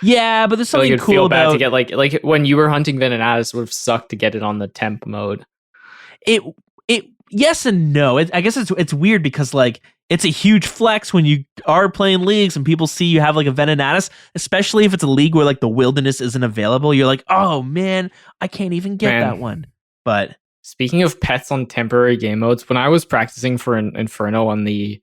Yeah, but there's So something you'd cool feel about bad to get like when you were hunting Venenatis would have sucked to get it on the temp mode. it. Yes and no. I guess it's weird because like it's a huge flex when you are playing leagues and people see you have like a Venenatis, especially if it's a league where like the wilderness isn't available. You're like, oh man, I can't even get that one. But Speaking of pets on temporary game modes, when I was practicing for an Inferno on the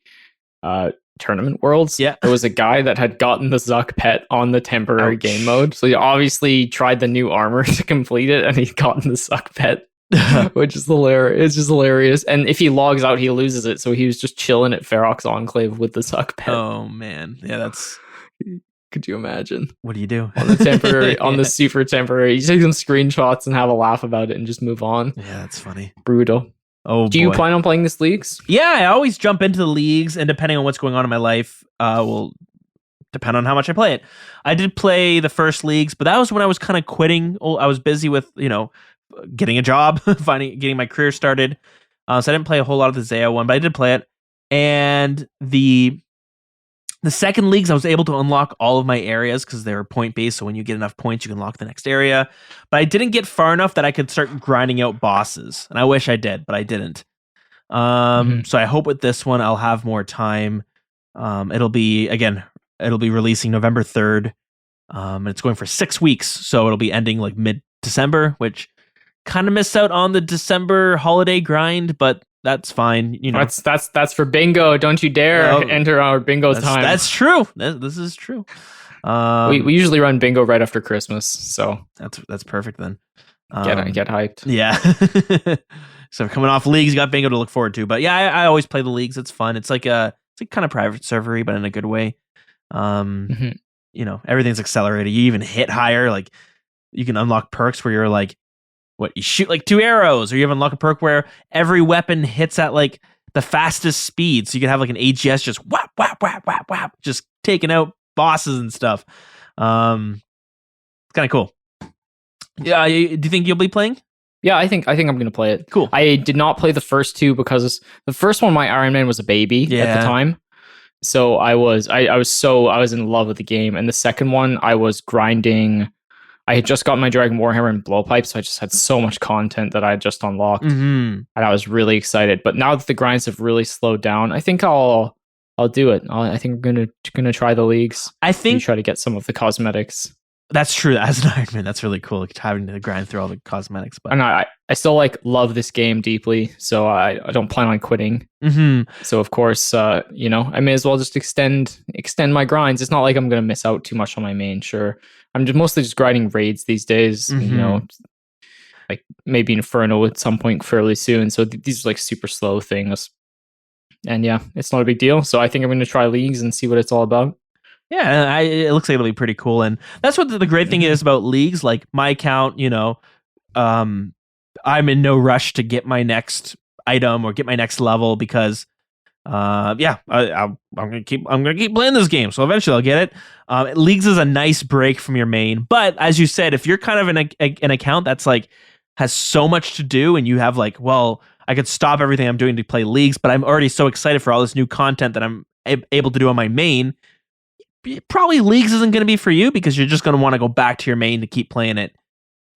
tournament worlds, Yeah. there was a guy that had gotten the Zuck pet on the temporary Ouch. game mode. So he obviously tried the new armor to complete it, and he'd gotten the Zuck pet, which is hilarious. It's just hilarious. And if he logs out, he loses it. So he was just chilling at Ferox Enclave with the Zuck pet. oh man, yeah, that's Could you imagine? what do you do On the temporary, on the Yeah. super temporary, you take some screenshots and have a laugh about it and just move on. Yeah, that's funny. Brutal. Oh, Do you boy. plan on playing this leagues? Yeah, I always jump into the leagues, and depending on what's going on in my life, will depend on how much I play it. I did play the first leagues, but that was when I was kind of quitting. I was busy with getting a job, getting my career started. So I didn't play a whole lot of the Zaya one, but I did play it. And the second leagues, I was able to unlock all of my areas because they were point based. So when you get enough points, you can unlock the next area. But I didn't get far enough that I could start grinding out bosses, and I wish I did, but I didn't. So I hope with this one I'll have more time. It'll be releasing November 3rd. And it's going for 6 weeks, so it'll be ending like mid-December, which kind of missed out on the December holiday grind, but that's fine. You know, That's for bingo. Don't you dare enter our bingo time. That's true. This is true. We usually run bingo right after Christmas, so that's perfect then. Get hyped. Yeah. So coming off leagues, you got bingo to look forward to. But yeah, I always play the leagues. It's fun. It's like kind of private servery, but in a good way. You know, everything's accelerated. You even hit higher. Like you can unlock perks where you're like, you shoot like 2 arrows, or you have unlock a perk where every weapon hits at like the fastest speed. So you can have like an AGS just whap, whap, whap, whap, whap, just taking out bosses and stuff. It's kind of cool. Yeah, do you think you'll be playing? Yeah, I think I'm going to play it. Cool. I did not play the first 2 because the first one, my Iron Man was a baby at the time. So I was in love with the game. And the second one, I was grinding. I had just got my Dragon Warhammer and Blowpipe, so I just had so much content that I had just unlocked. And I was really excited. But now that the grinds have really slowed down, I think I'll do it. I think I'm gonna try the leagues. I think try to get some of the cosmetics. That's true. As an Iron Man, that's really cool. Like having to grind through all the cosmetics. But and I still love this game deeply, so I don't plan on quitting. So of course, you know, I may as well just extend my grinds. It's not like I'm gonna miss out too much on my main. Sure, I'm mostly just grinding raids these days. You know, like maybe Inferno at some point fairly soon. So these are like super slow things. And yeah, it's not a big deal. So I think I'm going to try leagues and see what it's all about. Yeah, it looks like it'll be pretty cool. And that's what the great thing is about leagues. Like my account, you know, I'm in no rush to get my next item or get my next level because, I'm gonna keep playing this game. So eventually I'll get it. Leagues is a nice break from your main, but as you said, if you're kind of an account that's like has so much to do, and you have like, well, I could stop everything I'm doing to play leagues, but I'm already so excited for all this new content that I'm able to do on my main. Probably leagues isn't going to be for you because you're just going to want to go back to your main to keep playing it.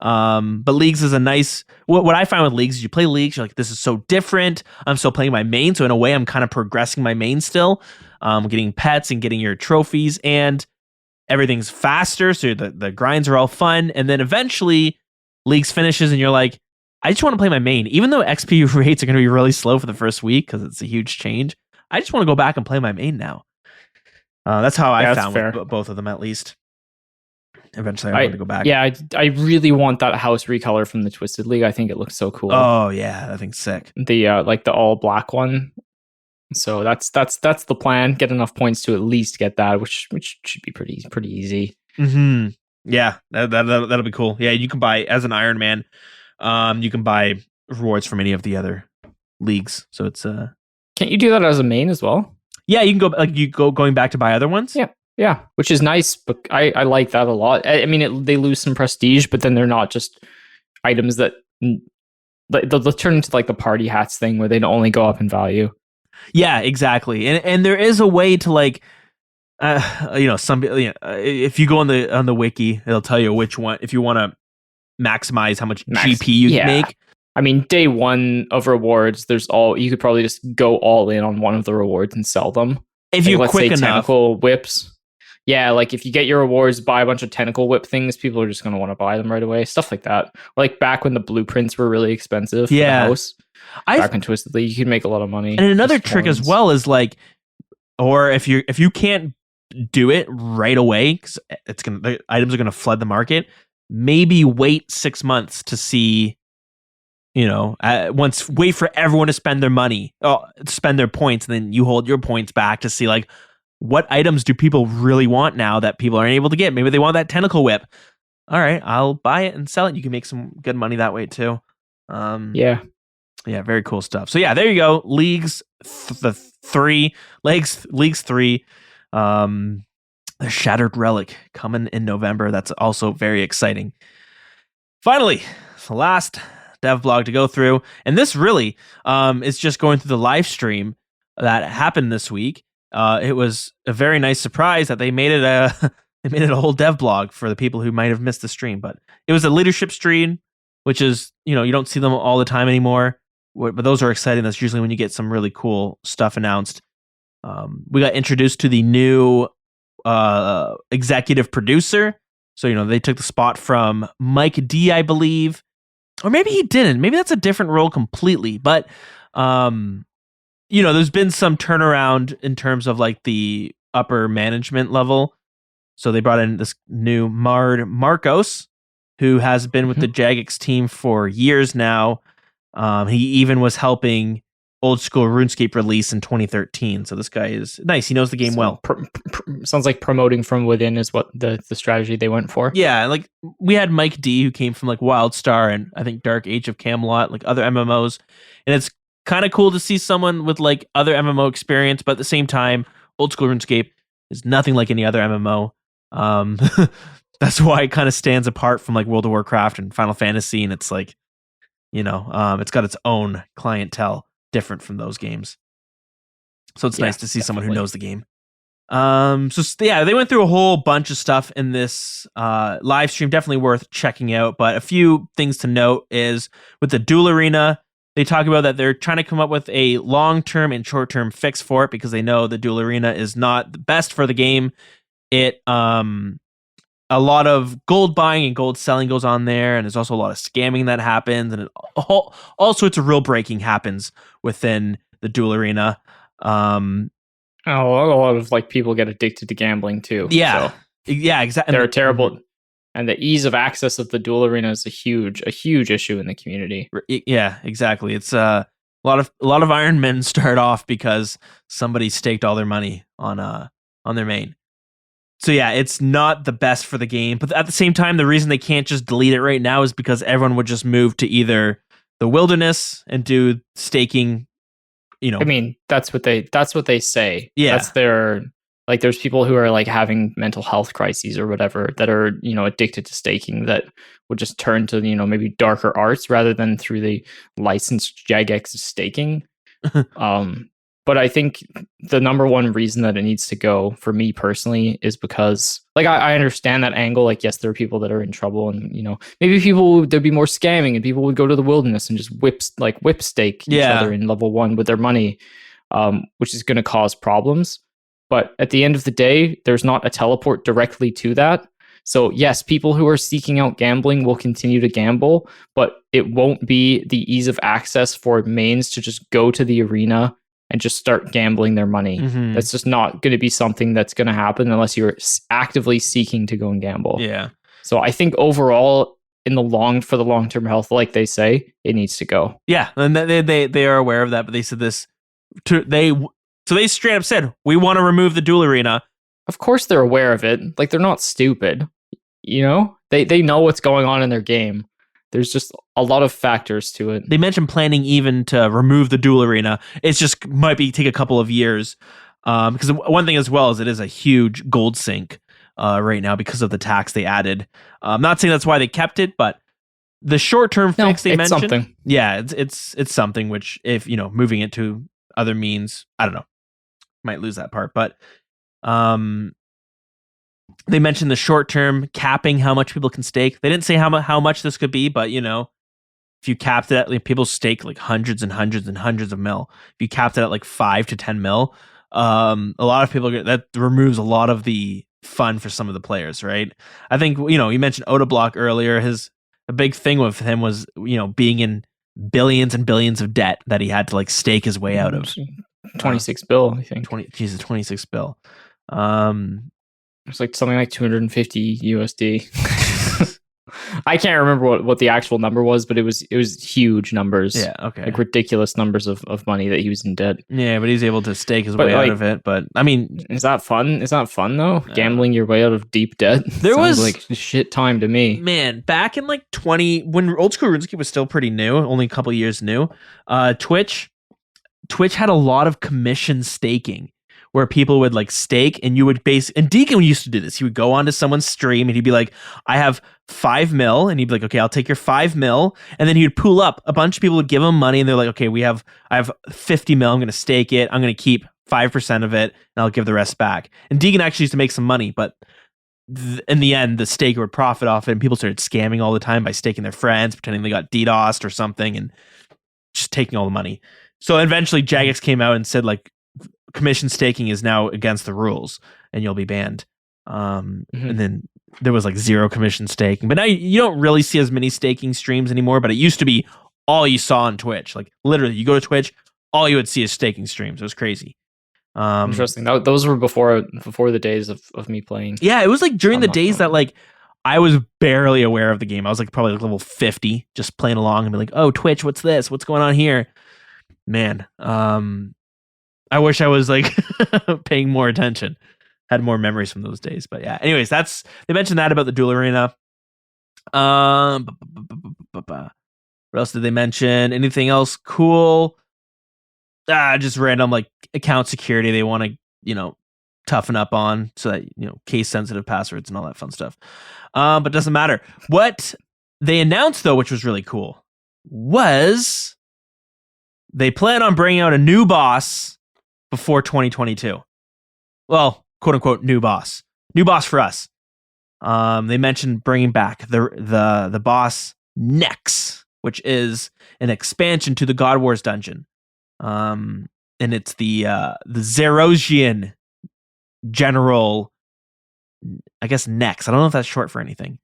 But leagues is a nice. What I find with leagues is you play leagues, you're like, this is so different. I'm still playing my main, so in a way, I'm kind of progressing my main still. Getting pets and getting your trophies, and everything's faster, so the grinds are all fun. And then eventually, leagues finishes, and you're like, I just want to play my main, even though XP rates are going to be really slow for the first week because it's a huge change. I just want to go back and play my main now. That's how I found with both of them, at least. Eventually, I want to go back. Yeah, I really want that house recolor from the Twisted League. I think it looks so cool. Oh yeah, that thing's sick. The like the all black one. So that's the plan. Get enough points to at least get that, which should be pretty easy. Yeah, that'll be cool. Yeah, you can buy as an Iron Man. You can buy rewards from any of the other leagues. So it's Can't you do that as a main as well? Yeah, you can go going back to buy other ones. Yeah, which is nice, but I like that a lot. I mean, they lose some prestige, but then they're not just items that they'll turn into like the party hats thing where they don't only go up in value. Yeah, exactly. And there is a way to like, if you go on the wiki, it'll tell you which one if you want to maximize how much GP you can make. I mean, day one of rewards, you could probably just go all in on one of the rewards and sell them. If you're quick enough. Tentacle whips. Yeah, like if you get your rewards, buy a bunch of tentacle whip things, people are just going to want to buy them right away. Stuff like that. Like back when the blueprints were really expensive for the house. Back in Twisted League, you could make a lot of money. And another trick as well is like, or if you can't do it right away, because the items are going to flood the market, maybe wait 6 months to see. Wait for everyone to spend their money, spend their points, and then you hold your points back to see like what items do people really want now that people aren't able to get. Maybe they want that tentacle whip. All right, I'll buy it and sell it. You can make some good money that way too. Yeah, very cool stuff. So yeah, there you go. Leagues 3. The Shattered Relic coming in November. That's also very exciting. Finally, the last dev blog to go through, and this really is just going through the live stream that happened this week. It was a very nice surprise that they made it a whole dev blog for the people who might have missed the stream, but it was a leadership stream, which is you don't see them all the time anymore, but those are exciting. That's usually when you get some really cool stuff announced. We got introduced to the new executive producer, so they took the spot from Mike D, I believe. Or maybe he didn't. Maybe that's a different role completely. But, there's been some turnaround in terms of like the upper management level. So they brought in this new Markos, who has been with the Jagex team for years now. He even was helping old school RuneScape release in 2013. So this guy is nice. He knows the game well. Sounds like promoting from within is what the strategy they went for. Yeah, like we had Mike D, who came from like WildStar and I think Dark Age of Camelot, like other MMOs. And it's kind of cool to see someone with like other MMO experience, but at the same time, old school RuneScape is nothing like any other MMO. That's why it kind of stands apart from like World of Warcraft and Final Fantasy, and it's like, it's got its own clientele different from those games. So it's nice to see someone who knows the game. They went through a whole bunch of stuff in this live stream, definitely worth checking out. But a few things to note is with the duel arena, they talk about that they're trying to come up with a long-term and short-term fix for it because they know the duel arena is not the best for the game. It a lot of gold buying and gold selling goes on there, and there's also a lot of scamming that happens, and all sorts of real breaking happens within the duel arena. A lot of like people get addicted to gambling too. Yeah, exactly. They're terrible, and the ease of access of the duel arena is a huge issue in the community. Yeah, exactly. It's a lot of Ironmen start off because somebody staked all their money on their main. So yeah, it's not the best for the game, but at the same time, the reason they can't just delete it right now is because everyone would just move to either the wilderness and do staking. I mean, that's what they say. Yeah, that's their like. There's people who are like having mental health crises or whatever that are addicted to staking that would just turn to maybe darker arts rather than through the licensed Jagex staking. But I think the number one reason that it needs to go for me personally is because like I understand that angle. Like, yes, there are people that are in trouble and, maybe there'd be more scamming and people would go to the wilderness and just whip stake each other in level 1 with their money, which is going to cause problems. But at the end of the day, there's not a teleport directly to that. So yes, people who are seeking out gambling will continue to gamble, but it won't be the ease of access for mains to just go to the arena and just start gambling their money. Mm-hmm. That's just not going to be something that's going to happen unless you're actively seeking to go and gamble. Yeah. So I think overall, for the long-term health, like they say, it needs to go. Yeah, and they are aware of that, but they said this. They straight up said, we want to remove the duel arena. Of course, they're aware of it. Like they're not stupid. They know what's going on in their game. There's just a lot of factors to it. They mentioned planning even to remove the duel arena. It's just might take a couple of years. Because one thing as well is it is a huge gold sink right now because of the tax they added. I'm not saying that's why they kept it, but the short-term fix they mentioned. Something. Yeah, it's something which if, moving it to other means, I don't know, might lose that part. But they mentioned the short-term capping how much people can stake. They didn't say how much this could be, but if you capped it at people stake like hundreds and hundreds and hundreds of mil. If you capped it at like 5 to 10 mil, a lot of people that removes a lot of the fun for some of the players, right? I think you mentioned Otoblock earlier. A big thing with him was being in billions and billions of debt that he had to like stake his way out of. 26 bill, I think. 26 bill. It's like something like 250 USD. I can't remember what the actual number was, but it was huge numbers. Yeah, okay. Like ridiculous numbers of money that he was in debt. Yeah, but he's able to stake his way out of it. But I mean, is that fun? It's not fun though. Gambling your way out of deep debt. There was like shit time to me. Man, back in like when old school RuneScape was still pretty new, only a couple years new. Twitch had a lot of commission staking, where people would like stake and you would and Deacon used to do this. He would go onto someone's stream and he'd be like, I have 5 mil. And he'd be like, okay, I'll take your 5 mil. And then he'd pool up. A bunch of people would give him money and they're like, okay, I have 50 mil. I'm going to stake it. I'm going to keep 5% of it and I'll give the rest back. And Deacon actually used to make some money, but in the end, the staker would profit off it. And people started scamming all the time by staking their friends, pretending they got DDoSed or something and just taking all the money. So eventually Jagex came out and said like, commission staking is now against the rules and you'll be banned. And then there was like zero commission staking. But now you don't really see as many staking streams anymore. But it used to be all you saw on Twitch. Like literally, you go to Twitch, all you would see is staking streams. It was crazy. Interesting. Those were before the days of me playing. Yeah, it was like during the days sure. that like I was barely aware of the game. I was like probably like level 50, just playing along and be like, oh, Twitch, what's this? What's going on here? Man, I wish I was like paying more attention. Had more memories from those days. But yeah, anyways, they mentioned that about the duel arena. What else did they mention? Anything else cool? Just random like account security they want to, toughen up on, so that, case sensitive passwords and all that fun stuff. But doesn't matter. What they announced though, which was really cool, was they plan on bringing out a new boss before 2022. Well, quote unquote new boss for us. They mentioned bringing back the boss Nex, which is an expansion to the God Wars dungeon. And it's the Zerosian General, I guess Nex. I don't know if that's short for anything.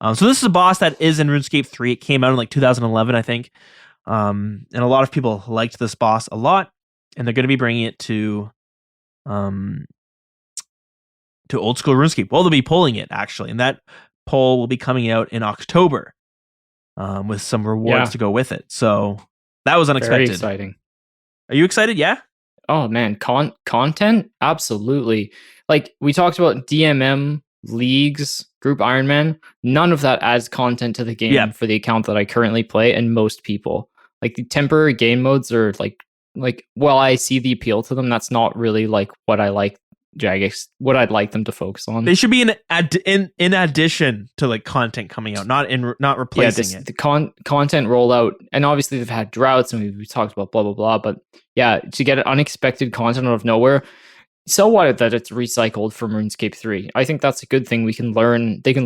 So this is a boss that is in RuneScape 3. It came out in like 2011, I think. And a lot of people liked this boss a lot, and they're going to be bringing it to old school RuneScape. Well, they'll be pulling it actually, and that poll will be coming out in October, with some rewards to go with it. So that was unexpected. Very exciting. Are you excited? Yeah. Oh man, content? Absolutely. Like we talked about DMM leagues, Group Ironman. None of that adds content to the game for the account that I currently play, and most people. Like the temporary game modes are like while I see the appeal to them, that's not really like what I like Jagex, what I'd like them to focus on. They should be in addition to like content coming out, not replacing it. The content rollout, and obviously they've had droughts, and we talked about blah blah blah. But yeah, to get unexpected content out of nowhere, so what that it's recycled from RuneScape 3. I think that's a good thing. They can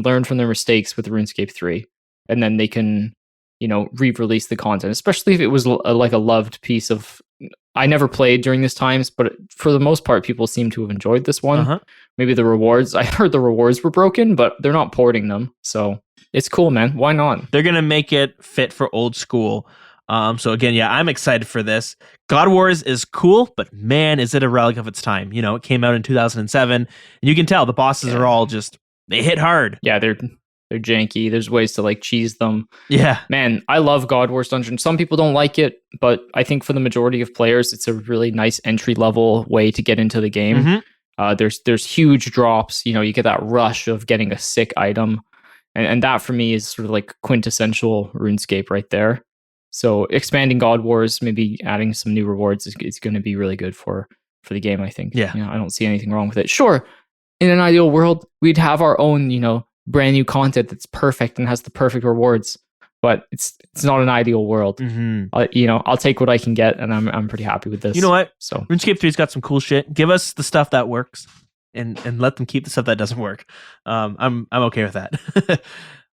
learn from their mistakes with RuneScape 3, and then they can re-release the content, especially if it was like a loved piece of. I never played during this times, but for the most part, people seem to have enjoyed this one. Maybe the rewards. I heard the rewards were broken, but they're not porting them, so it's cool, man. Why not? They're gonna make it fit for old school. So again, yeah, I'm excited for this. God Wars is cool, but man, is it a relic of its time. It came out in 2007, and you can tell the bosses are all they hit hard. Yeah, they're janky. There's ways to like cheese them. Yeah. Man, I love God Wars Dungeon. Some people don't like it, but I think for the majority of players, it's a really nice entry level way to get into the game. There's huge drops. You get that rush of getting a sick item. And that for me is sort of like quintessential RuneScape right there. So expanding God Wars, maybe adding some new rewards is going to be really good for the game, I think. Yeah. I don't see anything wrong with it. Sure, in an ideal world, we'd have our own, brand new content that's perfect and has the perfect rewards, but it's not an ideal world. I'll take what I can get, and I'm pretty happy with this. You know what? So RuneScape 3's got some cool shit. Give us the stuff that works, and let them keep the stuff that doesn't work. I'm okay with that.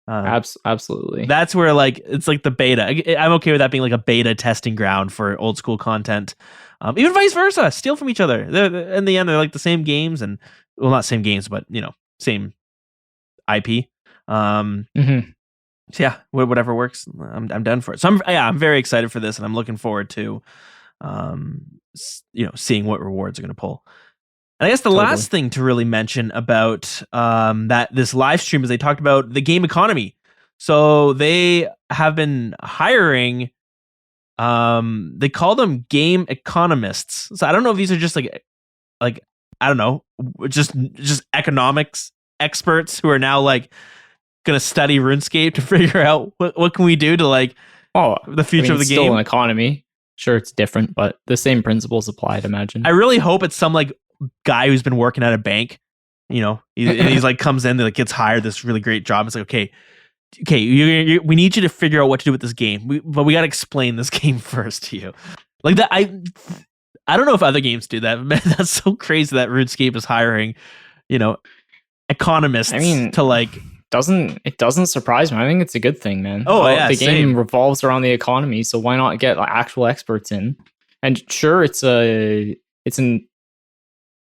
Absolutely. That's where like it's like the beta. I'm okay with that being like a beta testing ground for old school content. Even vice versa, steal from each other. In the end, they're like the same games, and well, not same games, but same IP. So yeah, whatever works, I'm done for it. So I'm very excited for this, and I'm looking forward to seeing what rewards are going to pull. And I guess the last thing to really mention about that this live stream is they talked about the game economy. So they have been hiring they call them game economists. So I don't know if these are just like I don't know, just economics experts who are now like gonna study RuneScape to figure out what can we do to like the future of the game. Still an economy. Sure, it's different, but the same principles apply, I'd imagine. I really hope it's some like guy who's been working at a bank, and he's like comes in, like gets hired this really great job. It's like, okay, we need you to figure out what to do with this game, but we got to explain this game first to you. Like that, I don't know if other games do that. But man, that's so crazy that RuneScape is hiring, economists. To like. It doesn't surprise me. I think it's a good thing, man. The game revolves around the economy, so why not get like actual experts in? And sure, it's an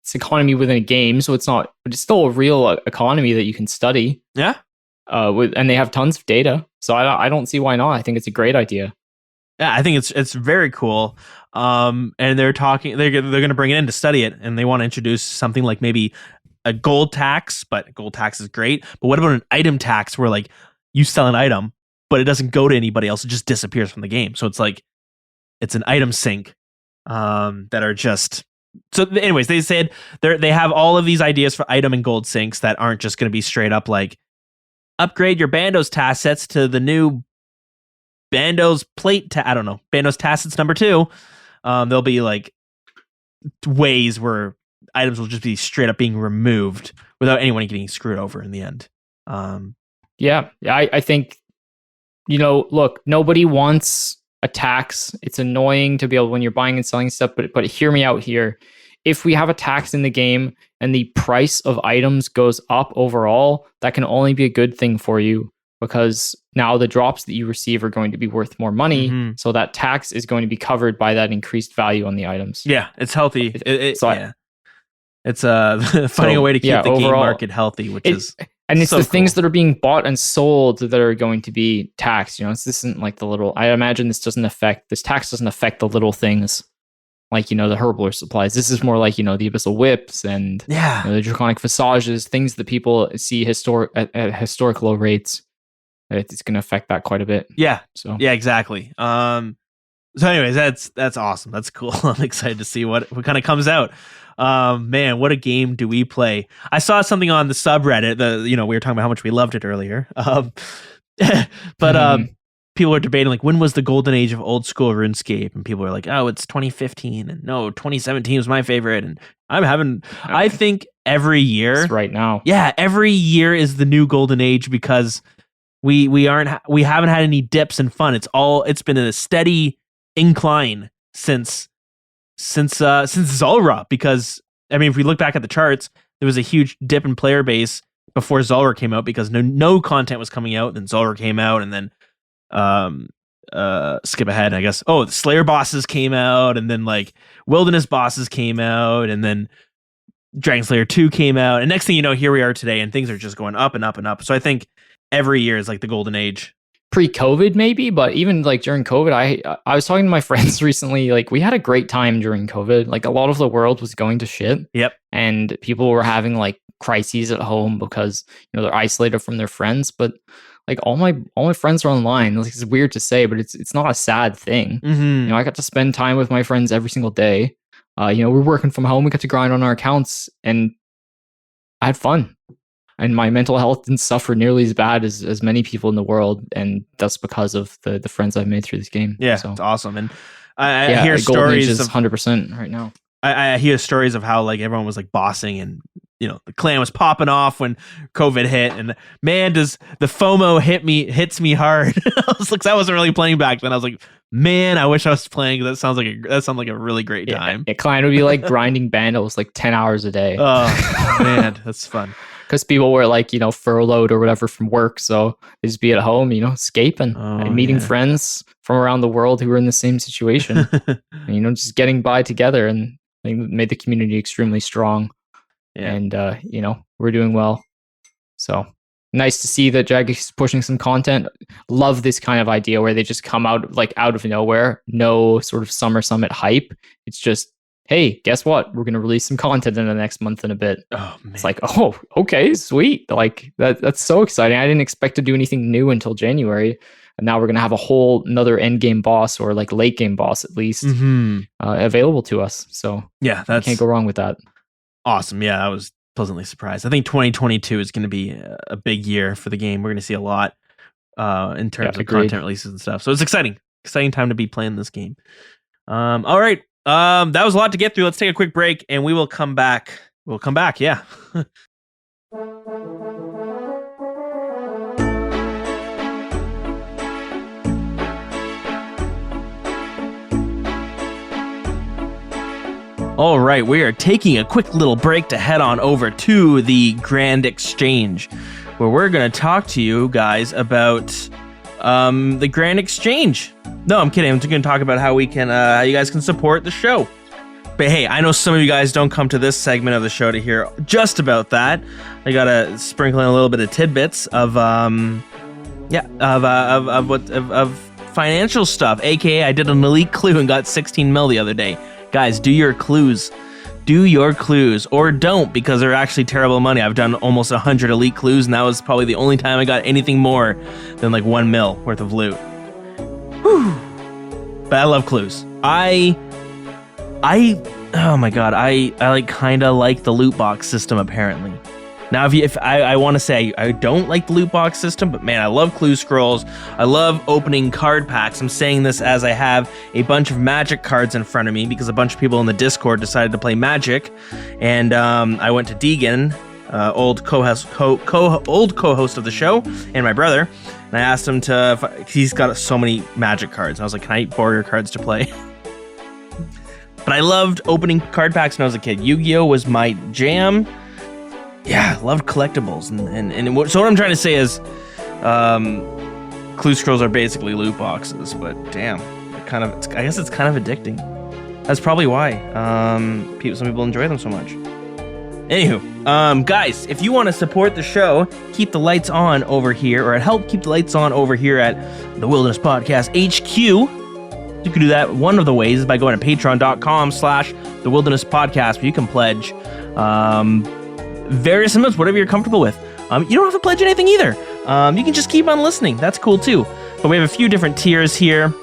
it's economy within a game, so it's not, but it's still a real economy that you can study. Yeah. And they have tons of data, so I don't see why not. I think it's a great idea. Yeah, I think it's very cool. And they're going to bring it in to study it, and they want to introduce something like maybe a gold tax, but gold tax is great. But what about an item tax where like you sell an item, but it doesn't go to anybody else; it just disappears from the game. So it's like it's an item sink that are just. So anyways, they said they have all of these ideas for item and gold sinks that aren't just going to be straight up like upgrade your Bandos task sets to the new Bandos plate. I don't know, Bandos task sets number 2. There'll be like ways where items will just be straight up being removed without anyone getting screwed over in the end. I think, look, nobody wants a tax. It's annoying to be able, when you're buying and selling stuff, but hear me out here. If we have a tax in the game and the price of items goes up overall, that can only be a good thing for you, because now the drops that you receive are going to be worth more money. Mm-hmm. So that tax is going to be covered by that increased value on the items. Yeah, it's healthy. It's finding a way to keep the overall, game market healthy, which is... And it's so the things that are being bought and sold that are going to be taxed. This isn't like the little... I imagine this tax doesn't affect the little things, like, the Herbler supplies. This is more like, the Abyssal Whips and the Draconic Visages, things that people see at historic low rates. It's going to affect that quite a bit. Yeah. So yeah, exactly. So anyways, that's awesome. That's cool. I'm excited to see what kind of comes out. Man, what a game do we play? I saw something on the subreddit. We were talking about how much we loved it earlier. People were debating like, when was the golden age of old school RuneScape? And people were like, oh, it's 2015, and no, 2017 was my favorite. And I think every year, it's right now. Yeah, every year is the new golden age, because we haven't had any dips in fun. It's been a steady incline since Zulrah, because if we look back at the charts, there was a huge dip in player base before Zulrah came out, because no content was coming out. Then Zulrah came out, and then skip ahead, I guess. Oh, the Slayer bosses came out, and then like Wilderness bosses came out, and then Dragon Slayer 2 came out, and next thing you know, here we are today, and things are just going up and up and up. So I think every year is like the golden age. Pre-COVID maybe, but even like during COVID, I was talking to my friends recently, like we had a great time during COVID. Like a lot of the world was going to shit. Yep. And people were having like crises at home because they're isolated from their friends. But like all my friends are online. Like, it's weird to say, but it's not a sad thing. Mm-hmm. I got to spend time with my friends every single day. We're working from home. We got to grind on our accounts, and I had fun. And my mental health didn't suffer nearly as bad as many people in the world, and that's because of the friends I've made through this game. Yeah, so it's awesome. And I hear stories of 100% right now. I hear stories of how like everyone was like bossing, and the clan was popping off when COVID hit, and man, does the FOMO hits me hard. I was like, I wasn't really playing back then. I was like, man, I wish I was playing. That sounds like a really great time. Yeah, clan would be like grinding Bandos like 10 hours a day. Oh man, that's fun. Because people were like, furloughed or whatever from work. So they just be at home, escaping and meeting friends from around the world who were in the same situation. And, just getting by together, and they made the community extremely strong. Yeah. And, we're doing well. So nice to see that Jagex is pushing some content. Love this kind of idea where they just come out of nowhere. No sort of summer summit hype. It's just, hey, guess what? We're going to release some content in the next month and a bit. Oh, man. It's like, oh, okay, sweet. Like that's so exciting. I didn't expect to do anything new until January. And now we're going to have a whole another end game boss, or like late game boss, at least, available to us. So yeah, can't go wrong with that. Awesome. Yeah, I was pleasantly surprised. I think 2022 is going to be a big year for the game. We're going to see a lot in terms of content releases and stuff. So it's exciting time to be playing this game. All right. That was a lot to get through. Let's take a quick break, and we will come back. We'll come back. Yeah. All right, we are taking a quick little break to head on over to the Grand Exchange, where we're going to talk to you guys about the Grand Exchange. No, I'm kidding. I'm just going to talk about how we can, how you guys can support the show. But hey, I know some of you guys don't come to this segment of the show to hear just about that. I gotta sprinkle in a little bit of tidbits of financial stuff. AKA, I did an elite clue and got 16 mil the other day. Guys, do your clues. Do your clues, or don't, because they're actually terrible money. I've done almost 100 elite clues, and that was probably the only time I got anything more than like 1 mil worth of loot. Whew. But I love clues. Oh my god, I like kind of like the loot box system apparently. Now, if I want to say I don't like the loot box system, but man, I love clue scrolls. I love opening card packs. I'm saying this as I have a bunch of Magic cards in front of me because a bunch of people in the Discord decided to play Magic, and I went to Deegan, old co-host of the show, and my brother, and I asked him he's got so many Magic cards. And I was like, can I borrow your cards to play? But I loved opening card packs when I was a kid. Yu-Gi-Oh was my jam. Yeah, I loved collectibles. So what I'm trying to say is clue scrolls are basically loot boxes, but damn, I guess it's kind of addicting. That's probably why some people enjoy them so much. Anywho, guys, if you want to support the show, keep the lights on over here, or help keep the lights on over here at the Wilderness Podcast HQ, you can do that. One of the ways is by going to patreon.com/The Wilderness Podcast, where you can pledge various amounts, whatever you're comfortable with. You don't have to pledge anything either. You can just keep on listening. That's cool too. But we have a few different tiers here,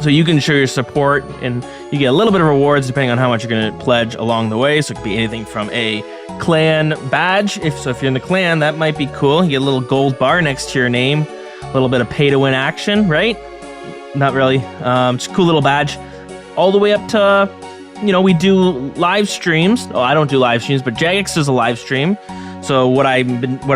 so you can show your support, and you get a little bit of rewards depending on how much you're going to pledge along the way. So it could be anything from a clan badge. If you're in the clan, that might be cool. You get a little gold bar next to your name. A little bit of pay-to-win action, right? Not really. Just a cool little badge. All the way up to, we do live streams. Oh, I don't do live streams, but Jagex does a live stream. So what I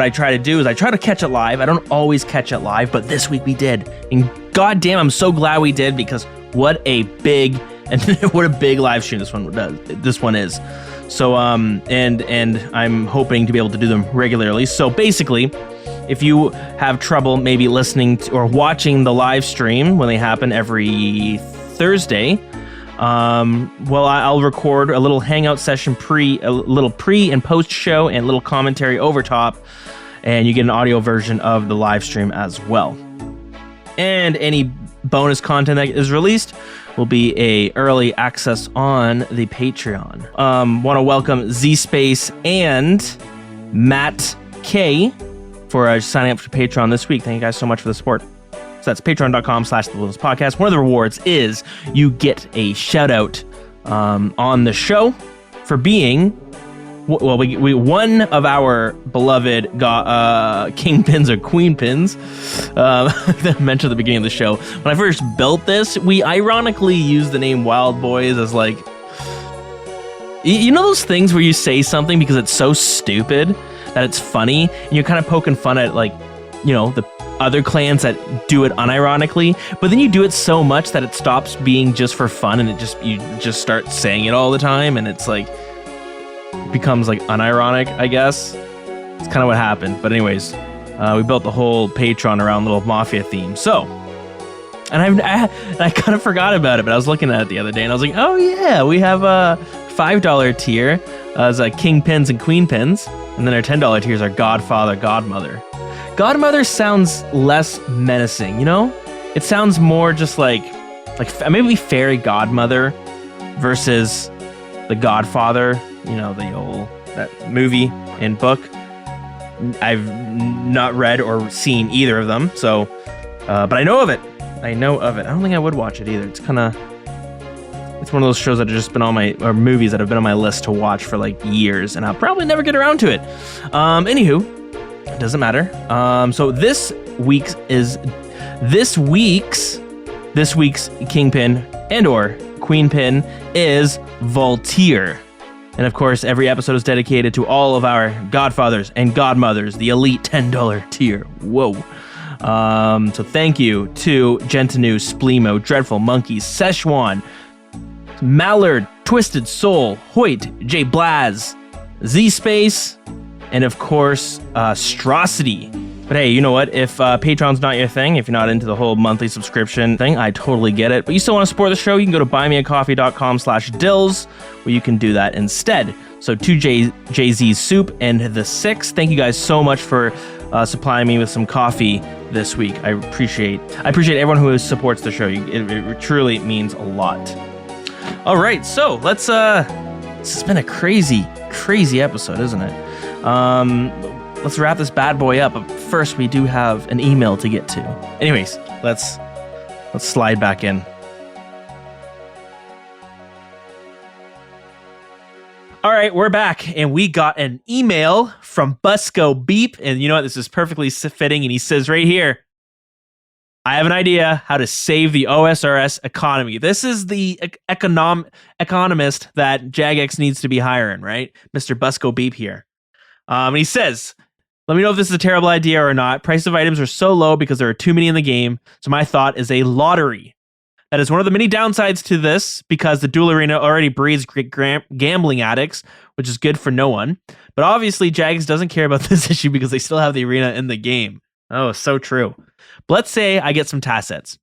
try to do is I try to catch it live. I don't always catch it live, but this week we did. And goddamn, I'm so glad we did, because what a big live stream this one is. So and I'm hoping to be able to do them regularly. So basically, if you have trouble maybe listening to or watching the live stream when they happen every Thursday, I'll record a little hangout session a little pre and post show, and a little commentary over top, and you get an audio version of the live stream as well. And any bonus content that is released will be a early access on the Patreon. Want to welcome Z-Space and Matt K for signing up for Patreon this week. Thank you guys so much for the support. So that's patreon.com/The Wilderness Podcast. One of the rewards is you get a shout out on the show for being, we one of our beloved kingpins or queenpins that I mentioned at the beginning of the show. When I first built this, we ironically used the name Wild Boys as like, you know those things where you say something because it's so stupid that it's funny, and you're kind of poking fun at the other clans that do it unironically, but then you do it so much that it stops being just for fun, and you just start saying it all the time, and it's like becomes like unironic, I guess. It's kind of what happened. But anyways, we built the whole Patreon around little Mafia theme. So, and I kind of forgot about it, but I was looking at it the other day, and I was like, oh yeah, we have a $5 tier as Kingpins and Queenpins, and then our $10 tiers are Godfather, Godmother. Godmother sounds less menacing, It sounds more just like maybe Fairy Godmother versus the Godfather, the old that movie and book. I've not read or seen either of them, so but I know of it. I don't think I would watch it either. It's one of those shows that have just been or movies that have been on my list to watch for like years, and I'll probably never get around to it. Anywho, it doesn't matter. So this week's Kingpin and or Queenpin is Voltaire. And of course, every episode is dedicated to all of our Godfathers and Godmothers, the elite $10 tier. Whoa. So thank you to Gentinu, Splemo, Dreadful Monkeys, Szechuan, Mallard, Twisted Soul, Hoyt, J Blaz, Z-Space, and of course, Strosity. But hey, you know what? If Patreon's not your thing, if you're not into the whole monthly subscription thing, I totally get it. But you still want to support the show, you can go to buymeacoffee.com/dills, where you can do that instead. So to Jay-Z Soup and the Six, thank you guys so much for supplying me with some coffee this week. I appreciate everyone who supports the show. It truly means a lot. All right, so let's. This has been a crazy episode, isn't it? Let's wrap this bad boy up. But first, we do have an email to get to. Anyways, let's slide back in. All right, we're back, and we got an email from Busco Beep, and you know what? This is perfectly fitting, and he says right here, I have an idea how to save the OSRS economy. This is the economist that Jagex needs to be hiring, right? Mr. Busco Beep here. And he says, let me know if this is a terrible idea or not. Price of items are so low because there are too many in the game, so my thought is a lottery. That is one of the many downsides to this, because the duel arena already breeds gambling addicts, which is good for no one. But obviously, Jagex doesn't care about this issue because they still have the arena in the game. Oh, so true. But let's say I get some tassets,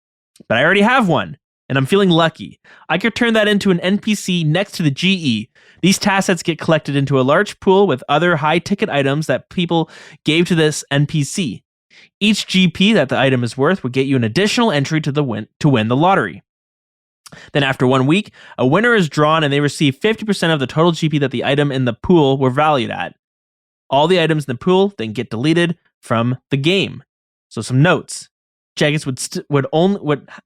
but I already have one, and I'm feeling lucky. I could turn that into an NPC next to the GE. These tassets get collected into a large pool with other high-ticket items that people gave to this NPC. Each GP that the item is worth would get you an additional entry to win the lottery. Then after 1 week, a winner is drawn and they receive 50% of the total GP that the item in the pool were valued at. All the items in the pool then get deleted from the game. So some notes. Jagex would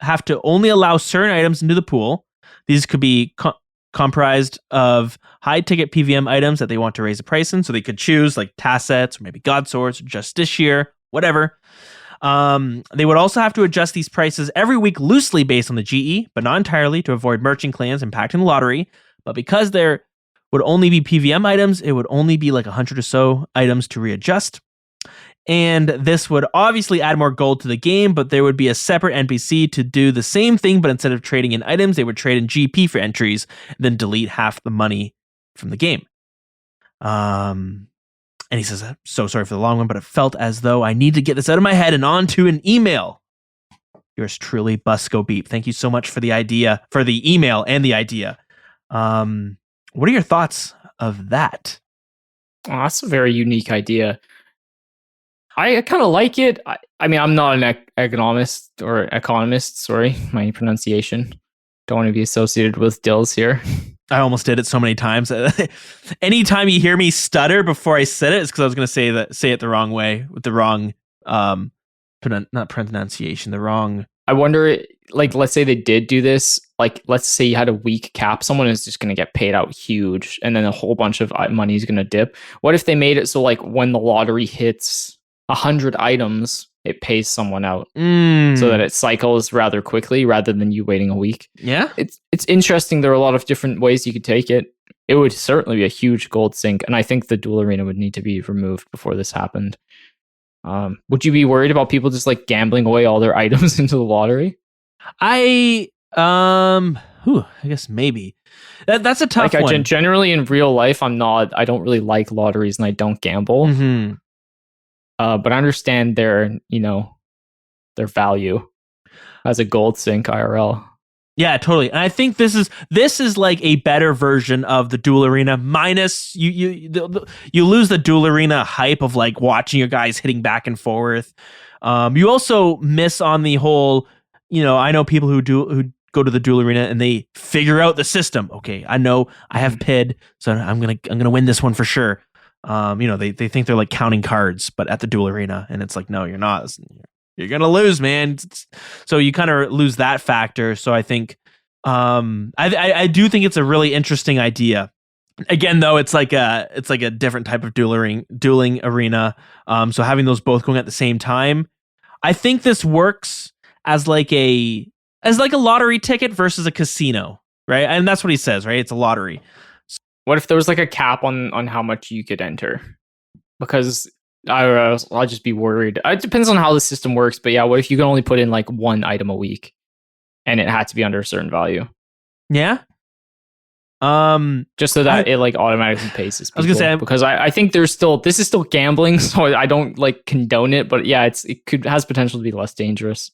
have to only allow certain items into the pool. These could be comprised of high-ticket PVM items that they want to raise the price in, so they could choose like tassets or maybe god swords or Justiciar, whatever. They would also have to adjust these prices every week loosely based on the GE, but not entirely, to avoid merchant clans impacting the lottery. But because there would only be PVM items, it would only be like 100 or so items to readjust. And this would obviously add more gold to the game, but there would be a separate NPC to do the same thing, but instead of trading in items, they would trade in GP for entries, and then delete half the money from the game. And he says, so sorry for the long one, but it felt as though I need to get this out of my head and onto an email. Yours truly, Busco Beep. Thank you so much for the idea, for the email and the idea. What are your thoughts of that? Oh, that's a very unique idea. I kind of like it. I mean, I'm not an economist. Sorry, my pronunciation. Don't want to be associated with Dills here. I almost did it so many times. Anytime you hear me stutter before I said it, it's because I was going to say it the wrong way, with the wrong, not pronunciation, the wrong. I wonder, like, let's say they did do this. Like, let's say you had a weak cap. Someone is just going to get paid out huge, and then a whole bunch of money is going to dip. What if they made it so, like, when the lottery hits 100 items, it pays someone out so that it cycles rather quickly rather than you waiting a week? Yeah. It's interesting. There are a lot of different ways you could take it. It would certainly be a huge gold sink. And I think the duel arena would need to be removed before this happened. Would you be worried about people just like gambling away all their items into the lottery? I guess maybe. That's a tough one. Generally in real life, I don't really like lotteries and I don't gamble. Mm-hmm. But I understand their value as a gold sink IRL. Yeah, totally. And I think this is like a better version of the duel arena, minus you lose the duel arena hype of like watching your guys hitting back and forth. You also miss on the whole, I know people who go to the duel arena and they figure out the system. Okay, I know I have PID, so I'm gonna win this one for sure. They think they're like counting cards, but at the duel arena, and it's like, no, you're not. You're gonna lose, man. So you kind of lose that factor. So I think, I do think it's a really interesting idea. Again, though, it's like a different type of dueling arena. So having those both going at the same time, I think this works as like a lottery ticket versus a casino, right? And that's what he says, right? It's a lottery. What if there was like a cap on how much you could enter? Because I'll just be worried. It depends on how the system works, but yeah, what if you can only put in like one item a week and it had to be under a certain value? Yeah. Just so that it like automatically paces people. I was gonna say, because I think this is still gambling, so I don't like condone it, but yeah, it has potential to be less dangerous.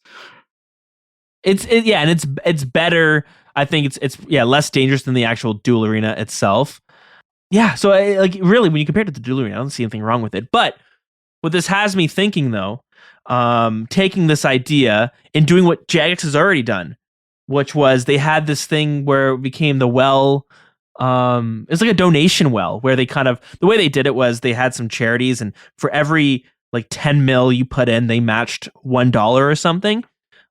And it's better. I think it's less dangerous than the actual duel arena itself. Yeah, so really, when you compare it to the duel arena, I don't see anything wrong with it. But what this has me thinking, though, taking this idea and doing what Jagex has already done, which was they had this thing where it became the well. It's like a donation well where they the way they did it was they had some charities, and for every like 10 mil you put in, they matched $1 or something.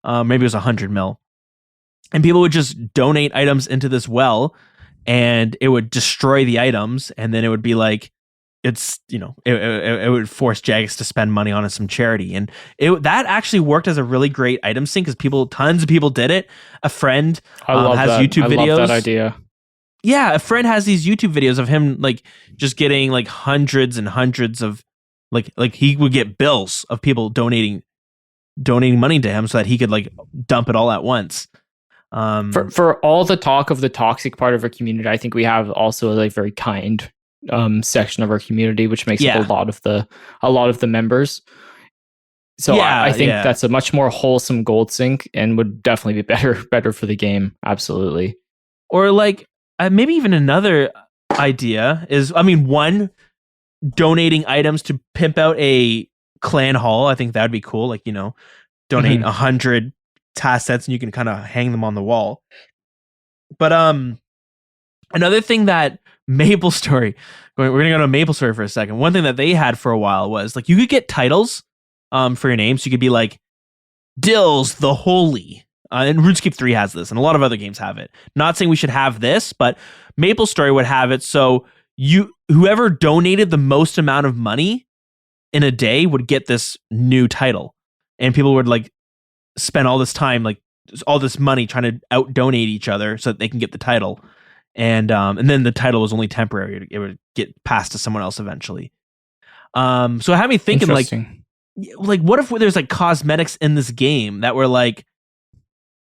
Maybe it was 100 mil, and people would just donate items into this well, and it would destroy the items, and then it would be like, it's, it would force Jagex to spend money on some charity, and that actually worked as a really great item sync because tons of people did it. A friend has YouTube videos. I love that idea. Yeah, a friend has these YouTube videos of him like just getting like hundreds and hundreds of like he would get bills of people donating money to him so that he could like dump it all at once. For all the talk of the toxic part of our community, I think we have also a like very kind section of our community, which makes up a lot of the members. So I think that's a much more wholesome gold sync and would definitely be better for the game. Absolutely. Or like maybe even another idea is, one, donating items to pimp out a clan hall. I think that'd be cool. Like, donate 100 task sets and you can kind of hang them on the wall. But another thing that MapleStory, we're gonna go to MapleStory for a second. One thing that they had for a while was like you could get titles for your name. So you could be like Dills the Holy. And RuneScape 3 has this, and a lot of other games have it. Not saying we should have this, but MapleStory would have it. So whoever donated the most amount of money in a day would get this new title, and people would like spend all this time, like all this money, trying to out donate each other so that they can get the title. And then the title was only temporary; it would get passed to someone else eventually. So it had me thinking, like what if there's like cosmetics in this game that were like,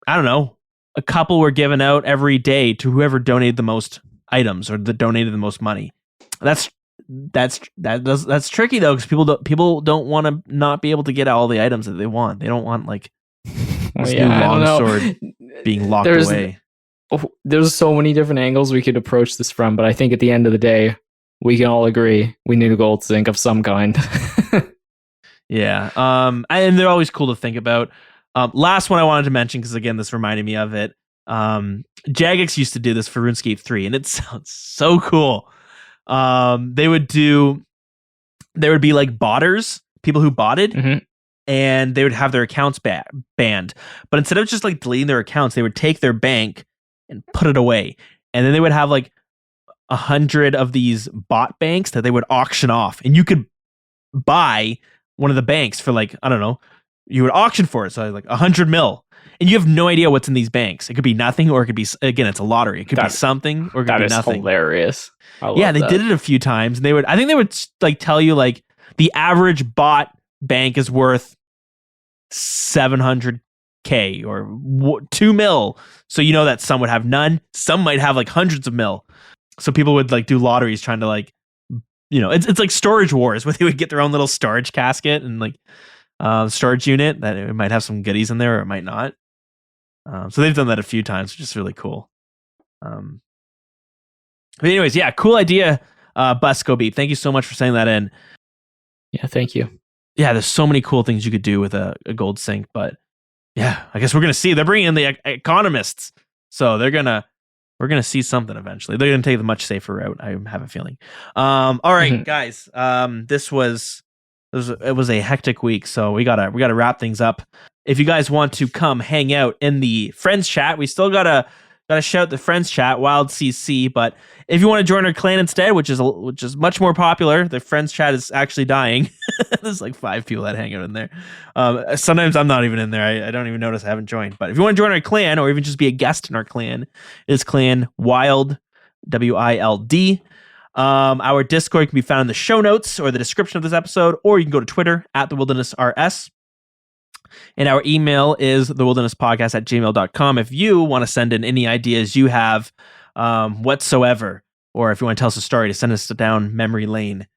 I don't know, a couple were given out every day to whoever donated the most items or that donated the most money. That's tricky though, because people don't want to not be able to get all the items that they want. They don't want like this new longsword being locked away. There's so many different angles we could approach this from, but I think at the end of the day, we can all agree we need a gold sync of some kind. Yeah. And they're always cool to think about. Last one I wanted to mention, because again, this reminded me of it. Jagex used to do this for RuneScape 3, and it sounds so cool. They would be like botters, people who botted, and they would have their accounts banned. But instead of just like deleting their accounts, they would take their bank and put it away. And then they would have like 100 of these bot banks that they would auction off, and you could buy one of the banks for like, I don't know, you would auction for it. So like 100 mil, and you have no idea what's in these banks. It could be nothing, or it could be, again, it's a lottery. It could be something, or it could be nothing. Hilarious. Yeah, they did it a few times, and I think they would like tell you like the average bot bank is worth 700K or 2 mil. So you know that some would have none, some might have like hundreds of mil. So people would like do lotteries trying to like, it's like Storage Wars, where they would get their own little storage casket and like storage unit that it might have some goodies in there, or it might not. So they've done that a few times, which is really cool. But anyways, yeah, cool idea, Busco Beep. Thank you so much for saying that in. Yeah, thank you. Yeah, there's so many cool things you could do with a gold sync, but yeah, I guess we're gonna see. They're bringing in the economists, so we're gonna see something eventually. They're gonna take the much safer route, I have a feeling. All right, guys, it was a hectic week, so we gotta wrap things up. If you guys want to come hang out in the friends chat, we still gotta shout the friends chat, Wild CC. But if you want to join our clan instead, which is much more popular, the friends chat is actually dying. There's like 5 people that hang out in there. Sometimes I'm not even in there. I don't even notice I haven't joined. But if you want to join our clan, or even just be a guest in our clan, it is clan Wild, WILD. Our Discord can be found in the show notes or the description of this episode, or you can go to Twitter @TheWildernessRS. And our email is thewildernesspodcast@gmail.com. If you want to send in any ideas you have whatsoever. Or if you want to tell us a story, to send us down memory lane.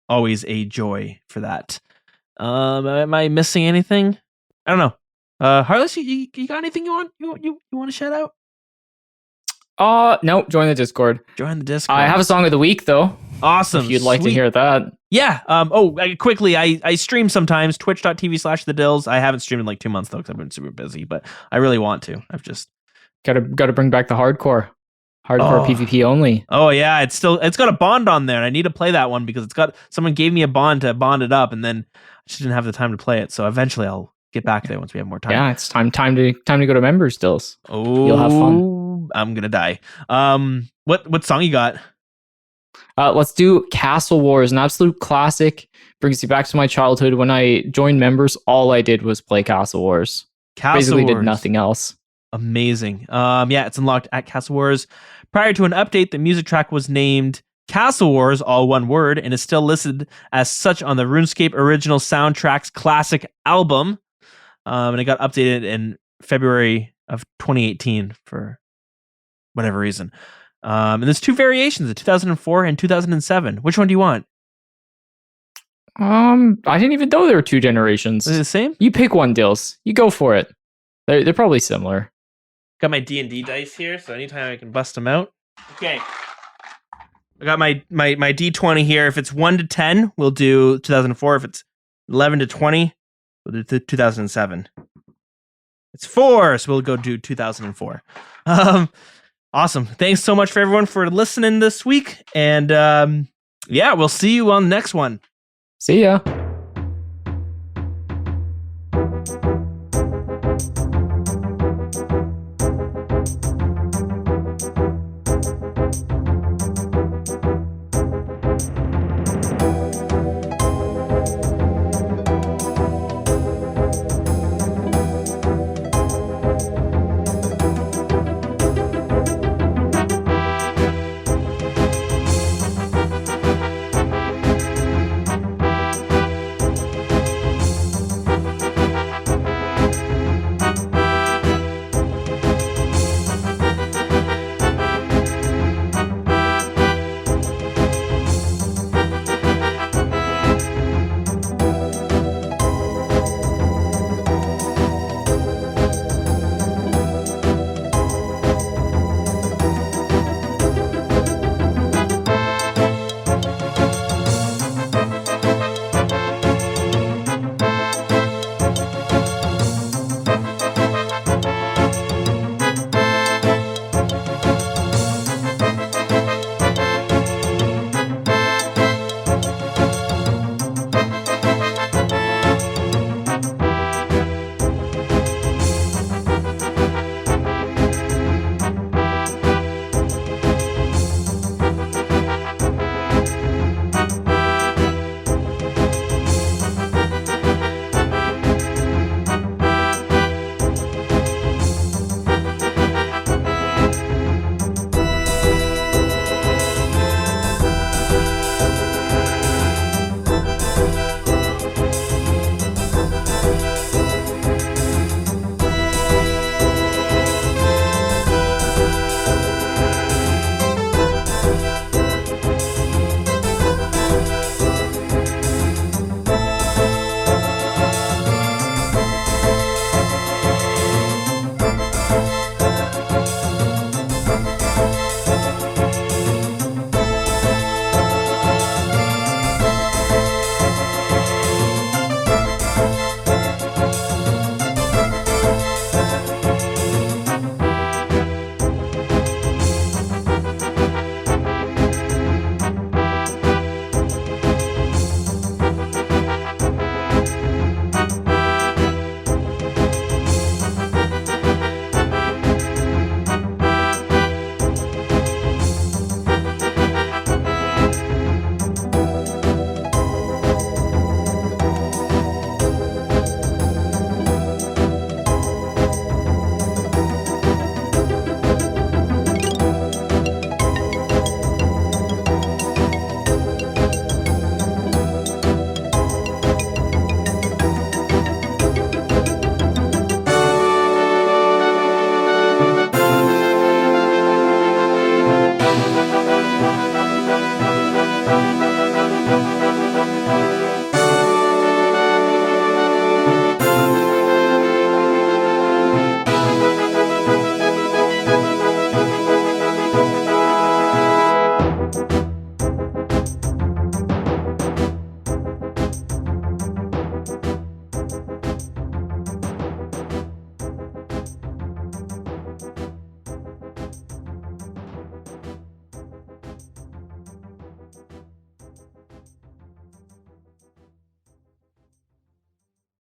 Always a joy for that. Am I missing anything? I don't know. Heartless, you got anything you want to shout out? No, join the Discord. Join the Discord. I have a song of the week though. Awesome. If you'd like to hear that. Yeah. Quickly, I stream sometimes, twitch.tv/the Dills. I haven't streamed in like 2 months though, because I've been super busy, but I really want to. I've just gotta bring back the hardcore PvP only. Oh yeah, it's got a bond on there, and I need to play that one because someone gave me a bond to bond it up, and then I just didn't have the time to play it. So eventually I'll get back there once we have more time. Yeah, it's time to go to members Dills. Oh, you'll have fun. I'm gonna die. What song you got? Let's do Castle Wars, an absolute classic. Brings you back to my childhood. When I joined members, all I did was play Castle Wars. Basically did nothing else. Amazing. Yeah, it's unlocked at Castle Wars. Prior to an update, the music track was named Castle Wars, all one word, and is still listed as such on the RuneScape Original Soundtracks Classic album. And it got updated in February of 2018 for whatever reason. And there's 2 variations, 2004 and 2007. Which one do you want? I didn't even know there were 2 generations. Are they the same? You pick one, Dills. You go for it. They're probably similar. Got my D&D dice here, so anytime I can bust them out. Okay. I got my D20 here. If it's 1 to 10, we'll do 2004. If it's 11 to 20, we'll do 2007. It's 4, so we'll go do 2004. Awesome. Thanks so much for everyone for listening this week. And yeah, we'll see you on the next one. See ya.